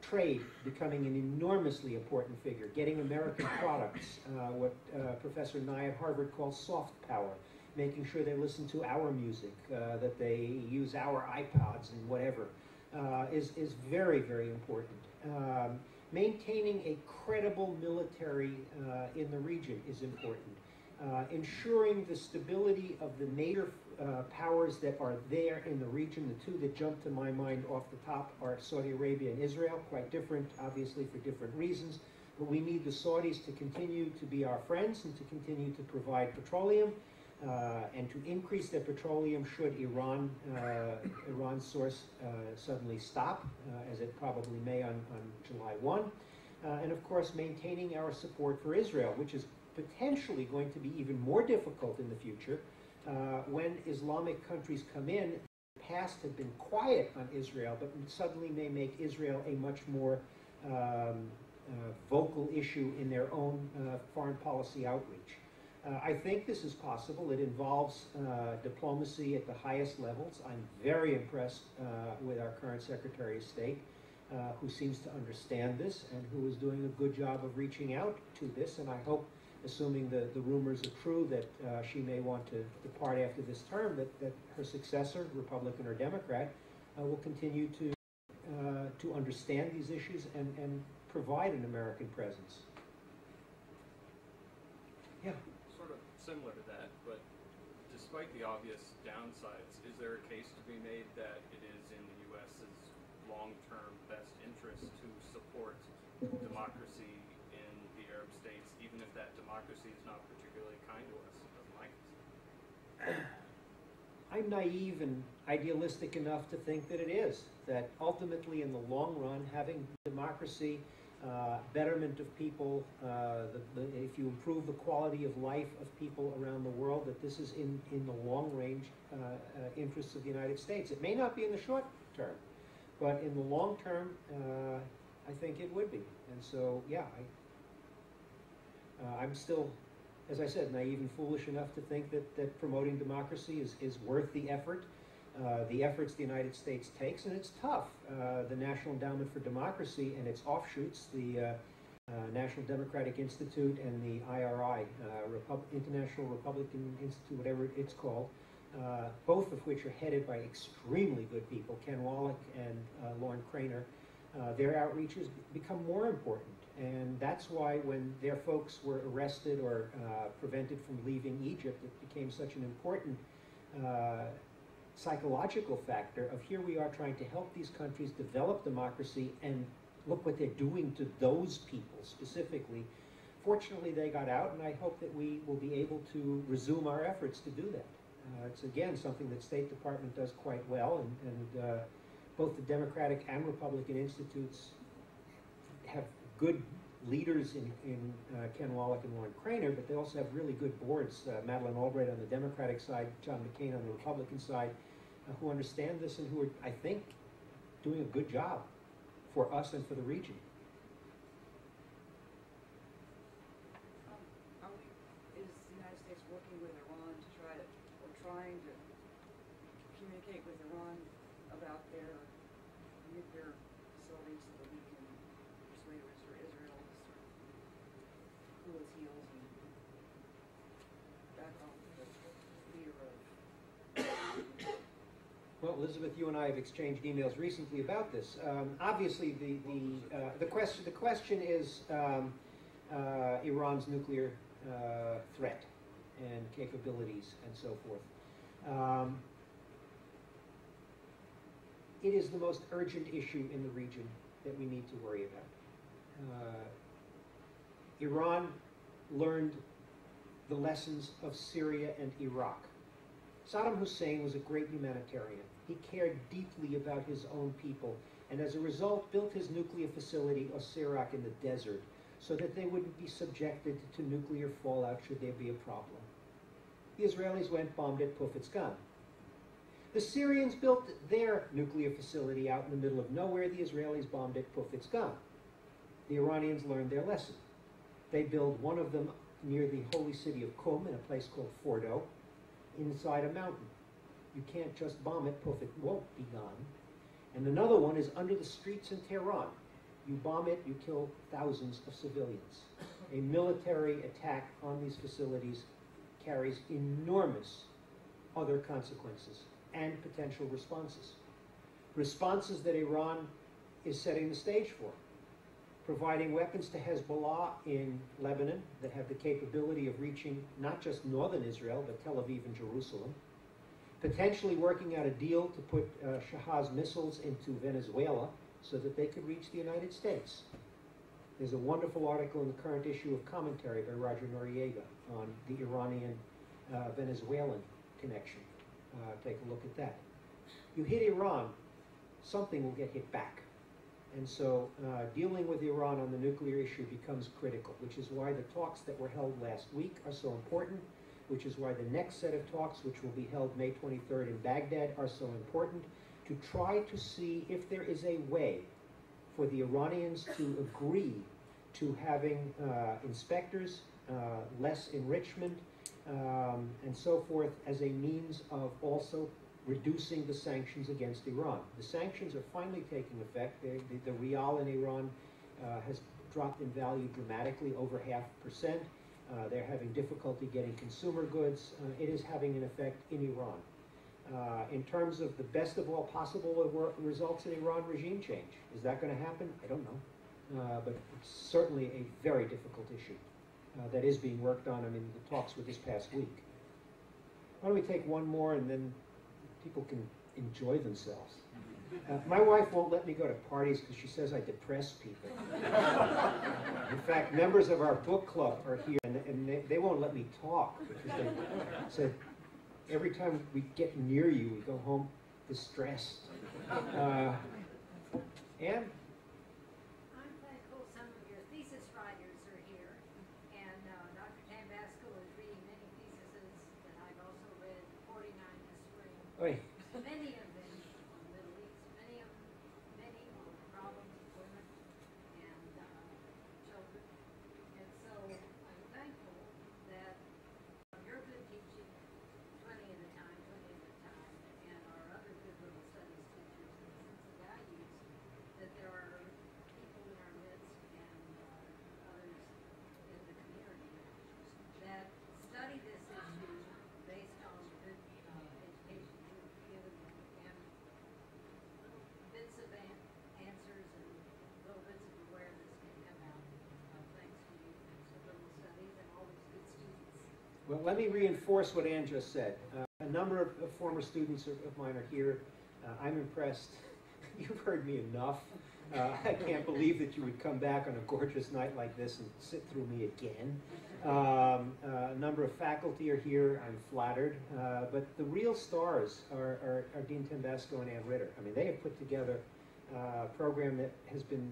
trade becoming an enormously important figure, getting American products, what Professor Nye at Harvard calls soft power, making sure they listen to our music, that they use our iPods and whatever, is very, very important. Maintaining a credible military in the region is important. Ensuring the stability of the native powers that are there in the region. The two that jump to my mind off the top are Saudi Arabia and Israel, quite different, obviously, for different reasons. But we need the Saudis to continue to be our friends and to continue to provide petroleum and to increase their petroleum should Iran's source suddenly stop, as it probably may on July 1. And of course, maintaining our support for Israel, which is potentially going to be even more difficult in the future when Islamic countries come in. The past have been quiet on Israel, but suddenly may make Israel a much more vocal issue in their own foreign policy outreach. I think this is possible. It involves diplomacy at the highest levels. I'm very impressed with our current Secretary of State, who seems to understand this and who is doing a good job of reaching out to this. And I hope, assuming the rumors are true, that she may want to depart after this term, that her successor, Republican or Democrat, will continue to understand these issues and provide an American presence. Yeah. Sort of similar to that, but despite the obvious downsides, is there a case to be made that it is in the U.S.'s long-term best interest to support democracy in the Arab states, even if that democracy is not particularly kind to us, doesn't like us? I'm naive and idealistic enough to think that it is, that ultimately in the long run, having democracy, betterment of people, if you improve the quality of life of people around the world, that this is in the long range interests of the United States. It may not be in the short term, but in the long term, I think it would be. And so, yeah, I'm still, as I said, naive and foolish enough to think that promoting democracy is worth the effort. The efforts the United States takes, and it's tough. The National Endowment for Democracy and its offshoots, the National Democratic Institute and the IRI, International Republican Institute, whatever it's called, both of which are headed by extremely good people, Ken Wallach and Lauren Craner. Their outreach has become more important, and that's why when their folks were arrested or prevented from leaving Egypt, it became such an important psychological factor of here we are trying to help these countries develop democracy, and look what they're doing to those people specifically. Fortunately, they got out, and I hope that we will be able to resume our efforts to do that. It's again something that State Department does quite well, and both the Democratic and Republican institutes have good leaders in Ken Wallach and Lauren Craner, but they also have really good boards, Madeleine Albright on the Democratic side, John McCain on the Republican side, who understand this and who are, I think, doing a good job for us and for the region. Is the United States working with Iran to trying to communicate with Iran about their nuclear facilities so that we can persuade Israel to sort of cool its heels and back off the fear of... Well, Elizabeth, you and I have exchanged emails recently about this. Obviously, the question is Iran's nuclear threat and capabilities and so forth. it is the most urgent issue in the region that we need to worry about. Iran learned the lessons of Syria and Iraq. Saddam Hussein was a great humanitarian. He cared deeply about his own people, and as a result built his nuclear facility, Osirak, in the desert, so that they wouldn't be subjected to nuclear fallout should there be a problem. The Israelis went, bombed it, poof, it's gone. The Syrians built their nuclear facility out in the middle of nowhere. The Israelis bombed it, poof, it's gone. The Iranians learned their lesson. They built one of them near the holy city of Qum in a place called Fordo, inside a mountain. You can't just bomb it, poof, it won't be gone. And another one is under the streets in Tehran. You bomb it, you kill thousands of civilians. A military attack on these facilities carries enormous other consequences and potential responses. Responses that Iran is setting the stage for. Providing weapons to Hezbollah in Lebanon that have the capability of reaching not just northern Israel, but Tel Aviv and Jerusalem. Potentially working out a deal to put Shah's missiles into Venezuela so that they could reach the United States. There's a wonderful article in the current issue of Commentary by Roger Noriega on the Iranian-Venezuelan connection. Take a look at that. You hit Iran, something will get hit back. And so dealing with Iran on the nuclear issue becomes critical, which is why the talks that were held last week are so important, which is why the next set of talks, which will be held May 23rd in Baghdad, are so important, to try to see if there is a way for the Iranians to agree to having inspectors, less enrichment, and so forth, as a means of also reducing the sanctions against Iran. The sanctions are finally taking effect. The rial in Iran has dropped in value dramatically, over 0.5%. They're having difficulty getting consumer goods. It is having an effect in Iran. In terms of the best of all possible results in Iran, regime change. Is that going to happen? I don't know. But it's certainly a very difficult issue that is being worked on. I mean, the talks were this past week. Why don't we take one more and then people can enjoy themselves. My wife won't let me go to parties because she says I depress people. In fact, members of our book club are here, and they won't let me talk because they said every time we get near you, we go home distressed. Anne? I'm thankful some of your thesis writers are here, and Dr. Tambasco is reading many theses that I've also read, 49 this spring. Oy. Many of them on the Middle East, many on the problems of women and children. And so I'm thankful that your good teaching 20 at a time, and our other good little studies teachers and the sense of values, that there are people in our midst and others in the community that study this issue based on good education you've given them and little bits of answers and little bits of awareness can come out thanks to you, thanks to little studies and all these good students. Well, let me reinforce what Anne just said. A number of former students of mine are here. I'm impressed. You've heard me enough. I can't believe that you would come back on a gorgeous night like this and sit through me again. A number of faculty are here. I'm flattered. But the real stars are Dean Tambasco and Ann Ritter. I mean, they have put together a program that has been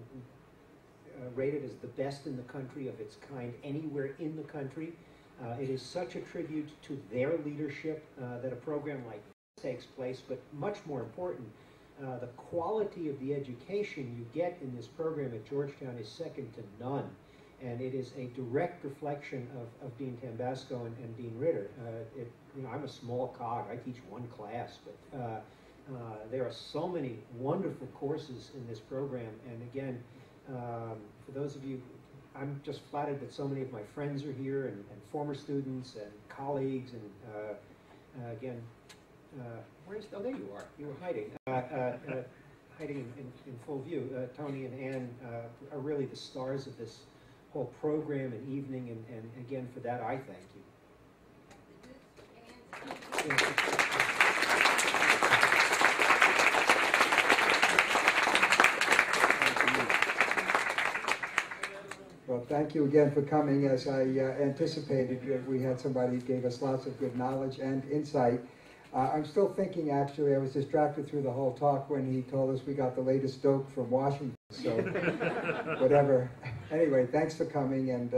rated as the best in the country of its kind anywhere in the country. It is such a tribute to their leadership that a program like this takes place, but much more important, the quality of the education you get in this program at Georgetown is second to none. And it is a direct reflection of Dean Tambasco and Dean Ritter. I'm a small cog. I teach one class, but there are so many wonderful courses in this program. And again, for those of you, I'm just flattered that so many of my friends are here and former students and colleagues. And again, oh, there you are. You were hiding. Hiding in full view. Tony and Ann are really the stars of this whole program and evening, and again, for that, I thank you. thank you again for coming. As I anticipated, we had somebody who gave us lots of good knowledge and insight. I'm still thinking, actually, I was distracted through the whole talk when he told us we got the latest dope from Washington, so whatever. Anyway, thanks for coming, and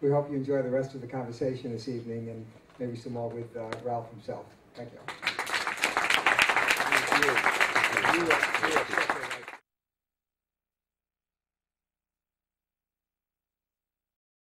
we hope you enjoy the rest of the conversation this evening, and maybe some more with Ralph himself. Thank you. Thank you.